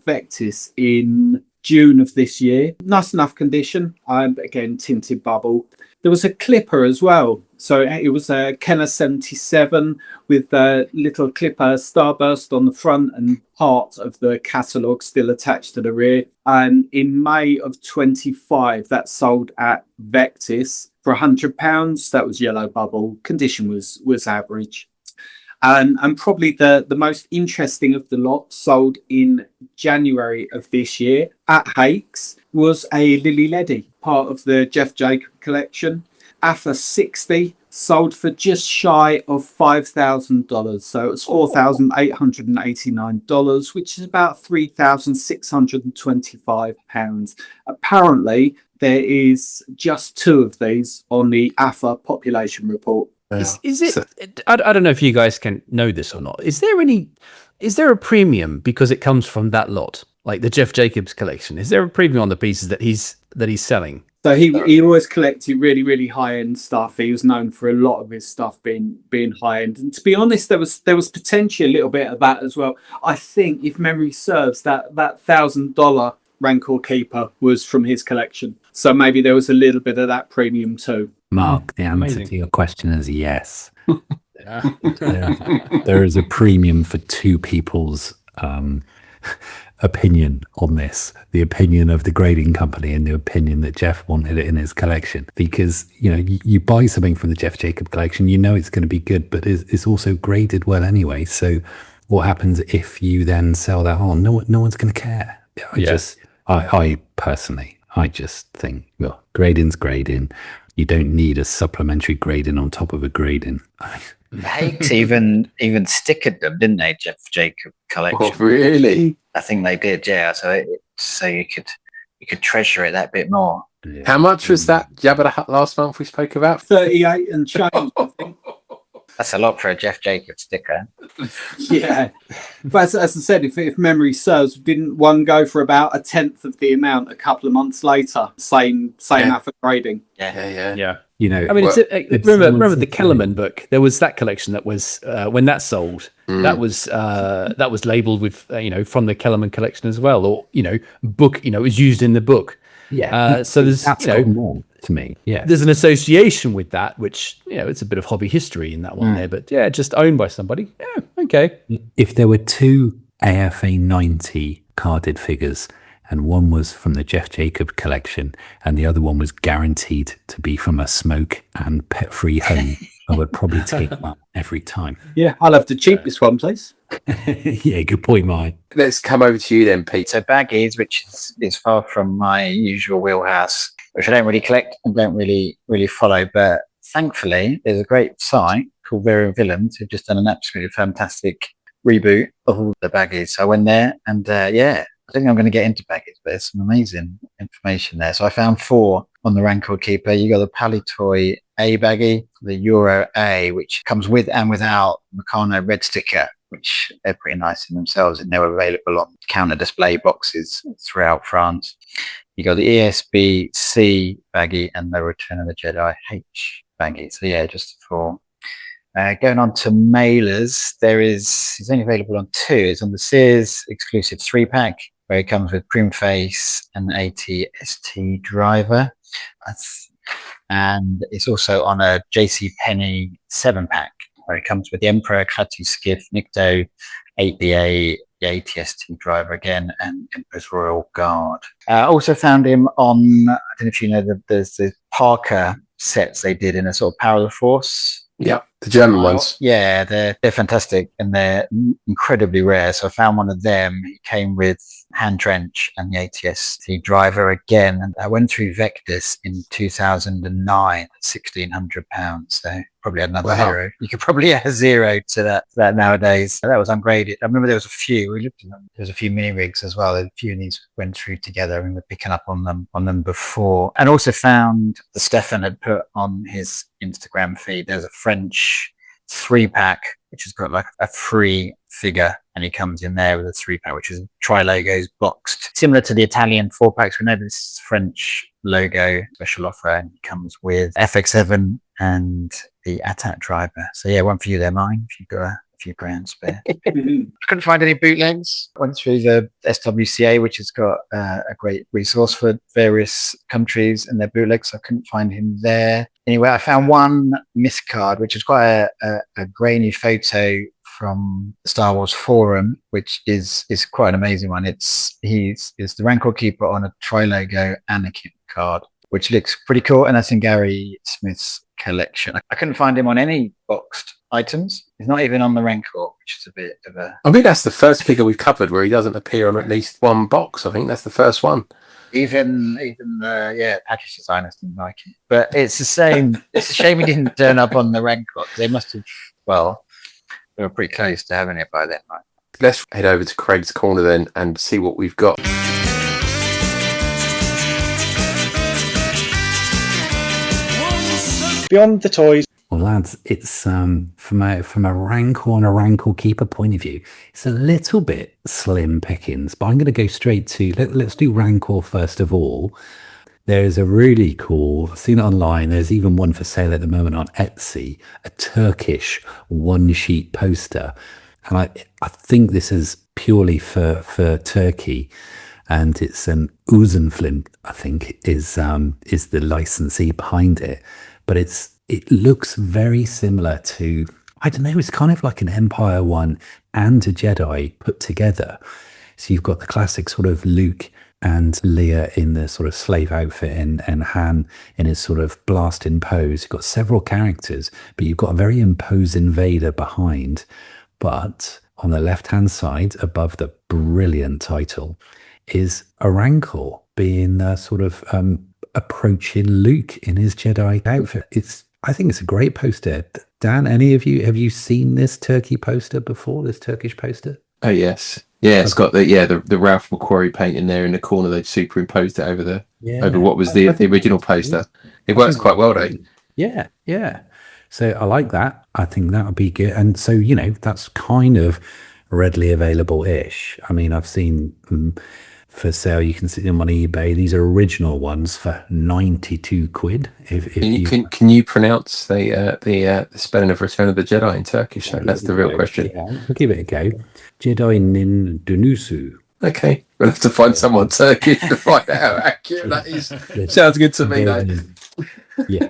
Vectis in June of this year. Nice enough condition. Again, tinted bubble. There was a clipper as well. So it was a Kenner 77 with a little clipper starburst on the front and part of the catalogue still attached to the rear. And in May of 25, that sold at Vectis for £100. That was yellow bubble. Condition was average. And probably the most interesting of the lot, sold in January of this year at Hakes, was a Lily Leddy, part of the Jeff Jacob collection. AFA 60 sold for just shy of $5,000. So it's $4,889, which is about £3,625. Apparently, there is just 2 of these on the AFA population report. Is it? I don't know if you guys can know this or not. Is there a premium because it comes from that lot, like the Jeff Jacobs collection? Is there a premium on the pieces that he's selling? So he always collected really, really high end stuff. He was known for a lot of his stuff being high end. And to be honest, there was potentially a little bit of that as well. I think, if memory serves, that $1,000 Rancor Keeper was from his collection. So maybe there was a little bit of that premium too. Mark, the answer to your question is yes. There is a premium for 2 people's opinion on this, the opinion of the grading company and the opinion that Jeff wanted it in his collection, because you buy something from the Jeff Jacob collection, it's going to be good, but it's also graded well anyway. So what happens if you then sell that on? No one's going to care. I personally just think, well, grading's grading. You don't need a supplementary grading on top of a grading. Hakes even stickered them, didn't they, Jeff Jacob collection? Oh, really? I think they did, yeah. So you could treasure it that bit more. Yeah. How much was that Jabba the Hutt last month we spoke about? 38 and change, I think. That's a lot for a Jeff Jacob sticker. Yeah, but as I said, if memory serves, didn't one go for about 1/10 of the amount a couple of months later? Same math of grading. Yeah. I mean, remember the Kellerman book? There was that collection that was when that sold. That was labelled with from the Kellerman collection as well, or book. It was used in the book. Yeah. So there's that's more to me. Yeah. There's an association with that, which it's a bit of hobby history in that one there, but just owned by somebody. Yeah. Okay. If there were two AFA 90 carded figures, and one was from the Jeff Jacob collection, and the other one was guaranteed to be from a smoke and pet-free home, I would probably take that every time. Yeah, I'll have the cheapest one, please. Yeah, good point, Mike. Let's come over to you then, Pete. So baggies, which is far from my usual wheelhouse, which I don't really collect and don't really follow, but thankfully there's a great site called Variant Villains who've just done an absolutely fantastic reboot of all the baggies. So I went there and I think I'm going to get into baggies, but there's some amazing information there. So I found 4 on the Rancor Keeper. You got the Palitoy A baggie, the Euro A, which comes with and without Meccano red sticker, which they're pretty nice in themselves, and they're available on counter display boxes throughout France. You got the ESB C baggie and the Return of the Jedi H baggie. So yeah, just 4. Going on to mailers, it's only available on 2. It's on the Sears exclusive 3-pack, where it comes with Prune Face and ATST driver. And it's also on a JCPenney 7-pack, where it comes with the Emperor, Klaatu Skiff, Nikto, 8BA, the ATST driver again, and Emperor's Royal Guard. Also found him on, I don't know if you know, there's the Parker sets they did in a sort of Power of the Force. Yeah, the German ones. Yeah, they're fantastic and they're incredibly rare. So I found one of them. It came with hand trench and the ATST driver again. And I went through Vectus in 2009 at £1,600. So probably had another zero. You could probably add a zero to that nowadays. That was ungraded. I remember there was a few. We looked at them. There was a few mini rigs as well. A few of these went through together and we were picking up on them before. And also found the Stefan had put on his Instagram feed. There's a French 3-pack which has got like a free figure, and he comes in there with a 3-pack which is tri-logos boxed, similar to the Italian 4-packs. We know this French logo special offer, and he comes with FX7 and the ATAT driver. So yeah, one for you there, mine, if you've got a few grand spare. I couldn't find any bootlegs. Went through the SWCA, which has got a great resource for various countries and their bootlegs. So I couldn't find him there. Anyway, I found one miscard, which is quite a grainy photo from the Star Wars forum, which is quite an amazing one. It's the Rancor Keeper on a tri-logo Anakin card, which looks pretty cool, and that's in Gary Smith's collection. I couldn't find him on any boxed items. He's not even on the Rancor, which is a bit of a... I think that's the first figure we've covered where he doesn't appear on at least one box. I think that's the first one. Even the package designers didn't like it. But it's the same. It's a shame he didn't turn up on the Rancor. They must have, they were pretty close to having it by then, right? Let's head over to Craig's Corner then and see what we've got. Beyond the toys. Well, lads, it's from a Rancor and a Rancor Keeper point of view, it's a little bit slim pickings, but I'm going to go straight to, let's do Rancor first of all. There's a really cool, I've seen it online, there's even one for sale at the moment on Etsy, a Turkish one-sheet poster. And I think this is purely for Turkey, and it's an Uzunflint, I think, is the licensee behind it. But it looks very similar to, I don't know, it's kind of like an Empire one and a Jedi put together. So you've got the classic sort of Luke and Leia in the sort of slave outfit and Han in his sort of blasting pose. You've got several characters, but you've got a very imposing Vader behind. But on the left-hand side, above the brilliant title, is a Rancor being sort of approaching Luke in his Jedi outfit. I think it's a great poster. Dan, have you seen this turkey poster before, this Turkish poster? Oh, yes. Yeah, it's got the Ralph McQuarrie painting there in the corner. They've superimposed it over over what was the original poster. It works quite well, though. Yeah, yeah. So I like that. I think that would be good. And so, that's kind of readily available-ish. I mean, I've seen them for sale. You can see them on eBay. These are original ones for 92 quid. Can you pronounce the spelling of Return of the Jedi in Turkish? That's the real question. Yeah, we'll give it a go. Jedi Nin Dunusu. Okay, we'll have to find someone Turkish to find out how accurate that is. Sounds good to me, though. Yeah.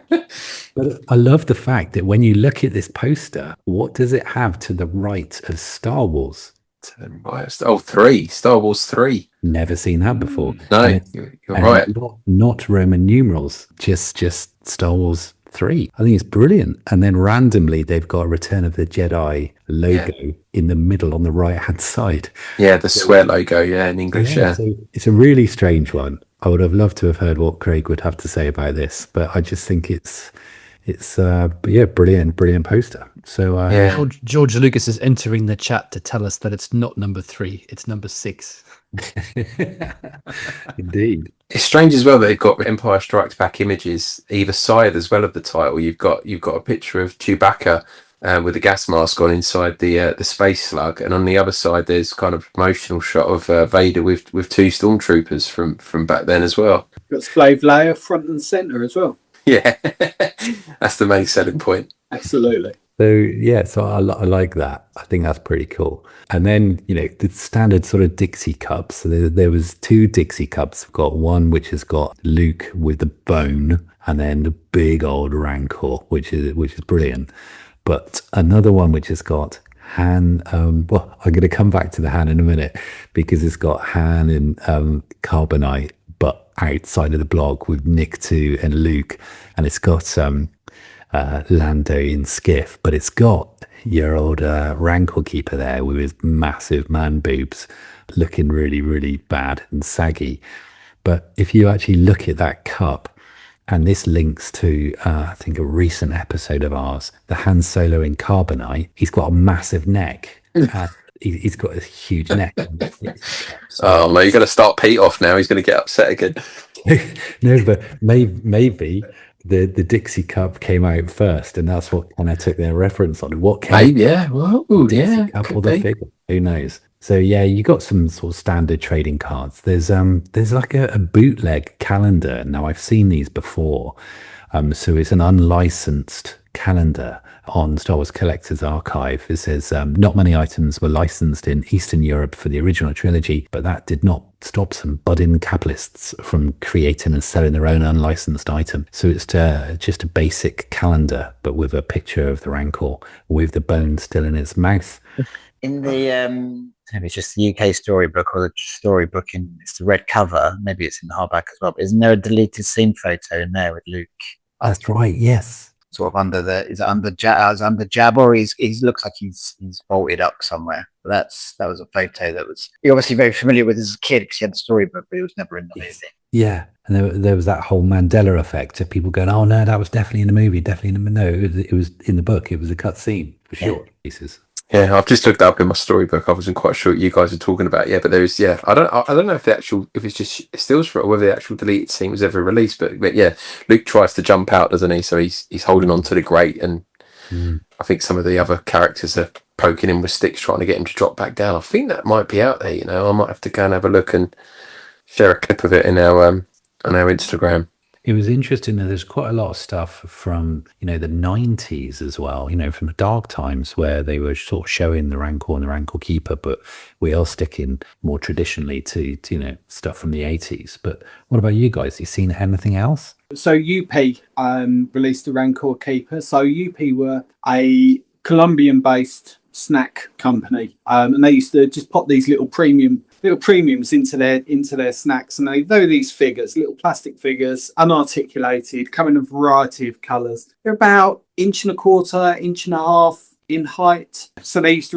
But I love the fact that when you look at this poster, what does it have to the right of Star Wars? Oh, 3. Star Wars 3. Never seen that before. No, you're right. Not Roman numerals, just Star Wars 3. I think it's brilliant. And then randomly, they've got Return of the Jedi logo in the middle on the right-hand side. Yeah, the square logo, in English, yeah. So it's a really strange one. I would have loved to have heard what Craig would have to say about this, but I just think it's brilliant poster. So George Lucas is entering the chat to tell us that it's not number 3, it's number 6. Indeed. It's strange as well that they've got Empire Strikes Back images either side as well of the title. You've got a picture of Chewbacca with a gas mask on inside the space slug, and on the other side there's kind of a promotional shot of Vader with 2 stormtroopers from back then as well. Got Slave Leia front and center as well. Yeah, that's the main selling point. Absolutely. So I like that. I think that's pretty cool. And then the standard sort of Dixie cups. So there was 2 Dixie cups. We've got one which has got Luke with the bone, and then the big old Rancor, which is brilliant. But another one which has got Han. I'm going to come back to the Han in a minute, because it's got Han in carbonite, but outside of the block with Nick 2 and Luke, and it's got Lando in skiff, but it's got your old Rancor Keeper there with his massive man boobs, looking really, really bad and saggy. But if you actually look at that cup, and this links to, I think, a recent episode of ours, the Han Solo in carbonite, he's got a massive neck. He's got a huge neck. Oh no, you're going to start Pete off now. He's going to get upset again. No, but maybe the Dixie Cup came out first, and that's what kind of took their reference on. What came? Yeah, well, yeah, Cup or the figure? Who knows? So yeah, you got some sort of standard trading cards. There's like a bootleg calendar. Now I've seen these before. So it's an unlicensed calendar on Star Wars Collectors Archive. It says not many items were licensed in Eastern Europe for the original trilogy, but that did not stop some budding capitalists from creating and selling their own unlicensed item. So it's just a basic calendar, but with a picture of the Rancor with the bone still in its mouth. In the maybe it's just the UK storybook, or the storybook it's the red cover. Maybe it's in the hardback as well. But isn't there a deleted scene photo in there with Luke? That's right. Yes. Sort of under Jabba, or he looks like he's bolted up somewhere. But that was a photo that was you're obviously very familiar with as a kid, because he had the storybook, but it was never in the movie. Yeah, and there was that whole Mandela effect of people going, "Oh no, that was definitely in the movie, no, it was in the book. It was a cut scene for sure." Pieces. Yeah, I've just looked up in my storybook. I wasn't quite sure what you guys were talking about. Yeah, but there's I don't know if it's just stills for it, or whether the actual deleted scene was ever released. But yeah, Luke tries to jump out, doesn't he? So he's holding on to the grate, and I think some of the other characters are poking him with sticks, trying to get him to drop back down. I think that might be out there. I might have to go and have a look and share a clip of it in our on our Instagram. It was interesting that there's quite a lot of stuff from, the 90s as well, from the dark times, where they were sort of showing the Rancor and the Rancor Keeper, but we are sticking more traditionally to stuff from the 80s. But what about you guys? You seen anything else? So UP released the Rancor Keeper. So UP were a Colombian-based snack company, and they used to just pop these little premiums into their snacks, and they were these figures, little plastic figures, unarticulated, come in a variety of colours. They're about 1.25 inches in height. So they used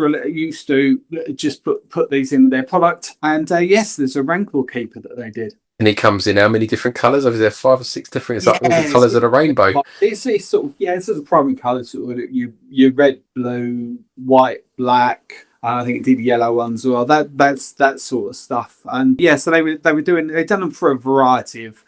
to just put these in their product. And yes, there's a Rancor Keeper that they did. And it comes in how many different colours? Is there 5 or 6 different? It's like all the colours of the rainbow. It's sort of it's sort of primary colours. Sort of you red, blue, white, black. I think it did yellow ones as well. That's that sort of stuff. And yeah, so they'd done them for a variety of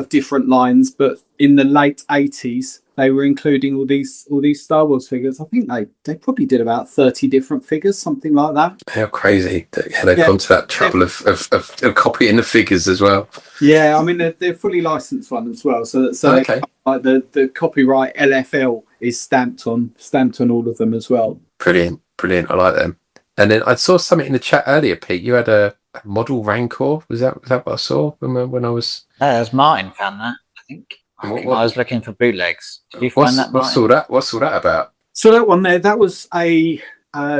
different lines. But in the late 80s, they were including all these Star Wars figures. I think they probably did about 30 different figures, something like that. How crazy! They've gone to that trouble of copying the figures as well. Yeah, I mean they're fully licensed one as well. So okay. Like the copyright LFL is stamped on all of them as well. Brilliant. I like them. And then I saw something in the chat earlier, Pete. You had a model Rancor. Was that what I saw when I was? That was Martin found that. I think I was looking for bootlegs. Did you find that? What's all that about? So that one there, that was a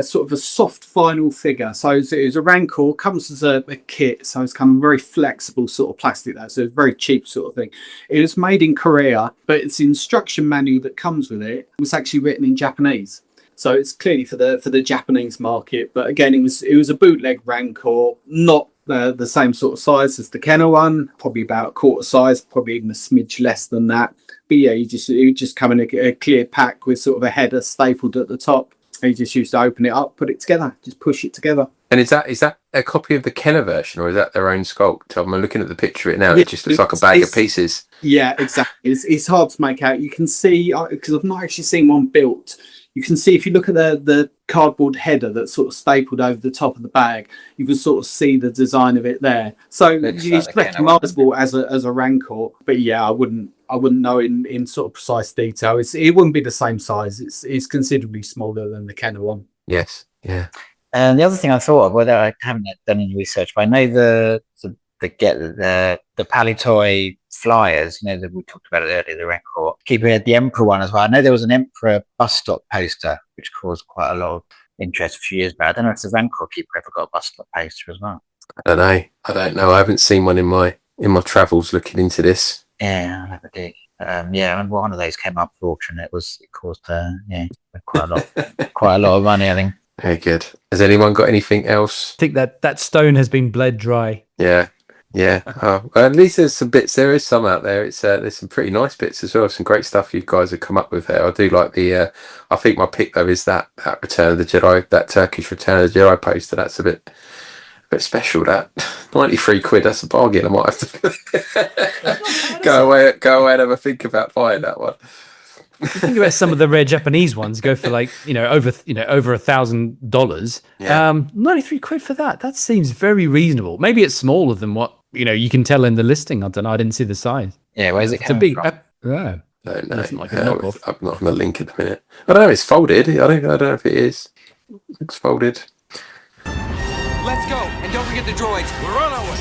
sort of a soft vinyl figure. So it was a Rancor, comes as a kit, so it's kind of very flexible sort of plastic. That's a very cheap sort of thing. It was made in Korea, but its instruction manual that comes with it was actually written in Japanese. So it's clearly for the Japanese market. But again, it was a bootleg Rancor, not the same sort of size as the Kenner one, probably about a quarter size, probably even a smidge less than that. But yeah, you just come in a clear pack with sort of a header stapled at the top. And you just used to open it up, put it together, just push it together. And is that a copy of the Kenner version, or is that their own sculpt? I'm looking at the picture of it now. It just looks like a bag of pieces. Yeah, exactly. It's hard to make out. You can see, because I've not actually seen one built. You can see if you look at the cardboard header that's sort of stapled over the top of the bag, you can sort of see the design of it there. So it's recognisable as a Rancor, but yeah, I wouldn't know in sort of precise detail. It wouldn't be the same size. It's considerably smaller than the Kenner one. Yes, yeah. And the other thing I thought of, whether I haven't done any research, but I know the Palitoy flyers, that we talked about it earlier, the Rancor Keeper had the Emperor one as well. I know there was an Emperor bus stop poster, which caused quite a lot of interest a few years back. I don't know if the Rancor Keeper ever got a bus stop poster as well. I don't know. I haven't seen one in my travels looking into this. Yeah, I never did. I remember one of those came up for auction. It caused quite a lot of money, I think. Very good. Has anyone got anything else? I think that stone has been bled dry. Yeah. Well, at least there's some bits. There is some out there. It's there's some pretty nice bits as well. Some great stuff you guys have come up with there. I do like the. I think my pick though is that Return of the Jedi, that Turkish Return of the Jedi poster. That's a bit special. That £93. That's a bargain. I might have to go away and have a think about buying that one. You think about some of the rare Japanese ones go for over $1,000. Yeah. £93 for that. That seems very reasonable. Maybe it's smaller than what you can tell in the listing. I don't know. I didn't see the size. Yeah, where's it? It's a big. I don't know. Like I'm not on the link at the minute. I don't know. It's folded. I don't know if it is. It's folded. Let's go, and don't forget the droids. We're on our way.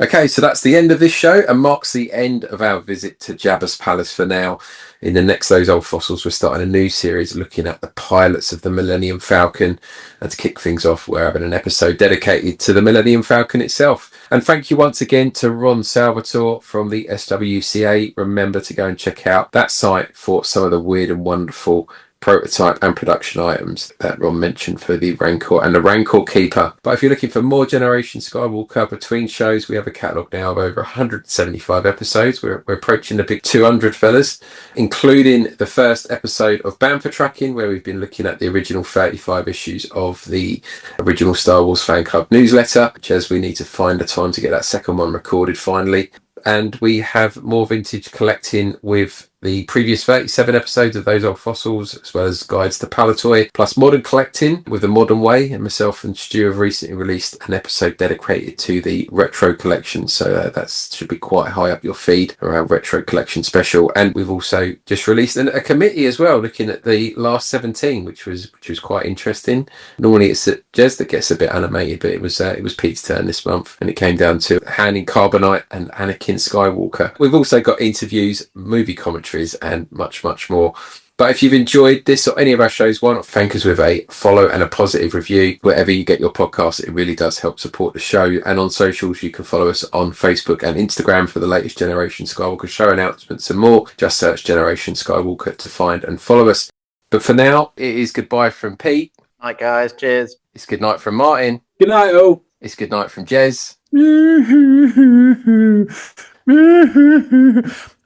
Okay, so that's the end of this show and marks the end of our visit to Jabba's palace for now. In the next Those Old Fossils, we're starting a new series looking at the pilots of the Millennium Falcon. And to kick things off, we're having an episode dedicated to the Millennium Falcon itself. And thank you once again to Ron Salvatore from the SWCA. Remember to go and check out that site for some of the weird and wonderful prototype and production items that Ron mentioned for the Rancor and the Rancor Keeper. But if you're looking for more Generation Skywalker between shows, we have a catalogue now of over 175 episodes. We're approaching the big 200 fellas, including the first episode of Bound for Tracking, where we've been looking at the original 35 issues of the original Star Wars Fan Club newsletter, which as we need to find the time to get that second one recorded finally. and we have more vintage collecting with the previous 37 episodes of Those Old Fossils, as well as guides to Palitoy, plus modern collecting with the modern way. And myself and Stu have recently released an episode dedicated to the retro collection, so that should be quite high up your feed around retro collection special. And we've also just released a committee as well, looking at the last 17, which was quite interesting. Normally it's Jez that gets a bit animated, but it was Pete's turn this month, and it came down to Han in Carbonite and Anakin Skywalker. We've also got interviews, movie commentaries, and much more. But if you've enjoyed this or any of our shows, why not thank us with a follow and a positive review wherever you get your podcast. It really does help support the show. And on socials, you can follow us on Facebook and Instagram for the latest Generation Skywalker show announcements and more. Just search Generation Skywalker to find and follow us. But for now, it is goodbye from Pete. Night, guys. Cheers. It's good night from Martin. Good night, all. It's good night from Jez.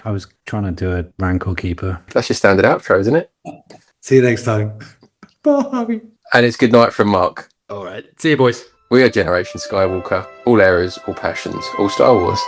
I was trying to do a Rancor Keeper. That's your standard outro, isn't it? See you next time. Bye. And it's good night from Mark. All right. See you, boys. We are Generation Skywalker. All eras, all passions, all Star Wars.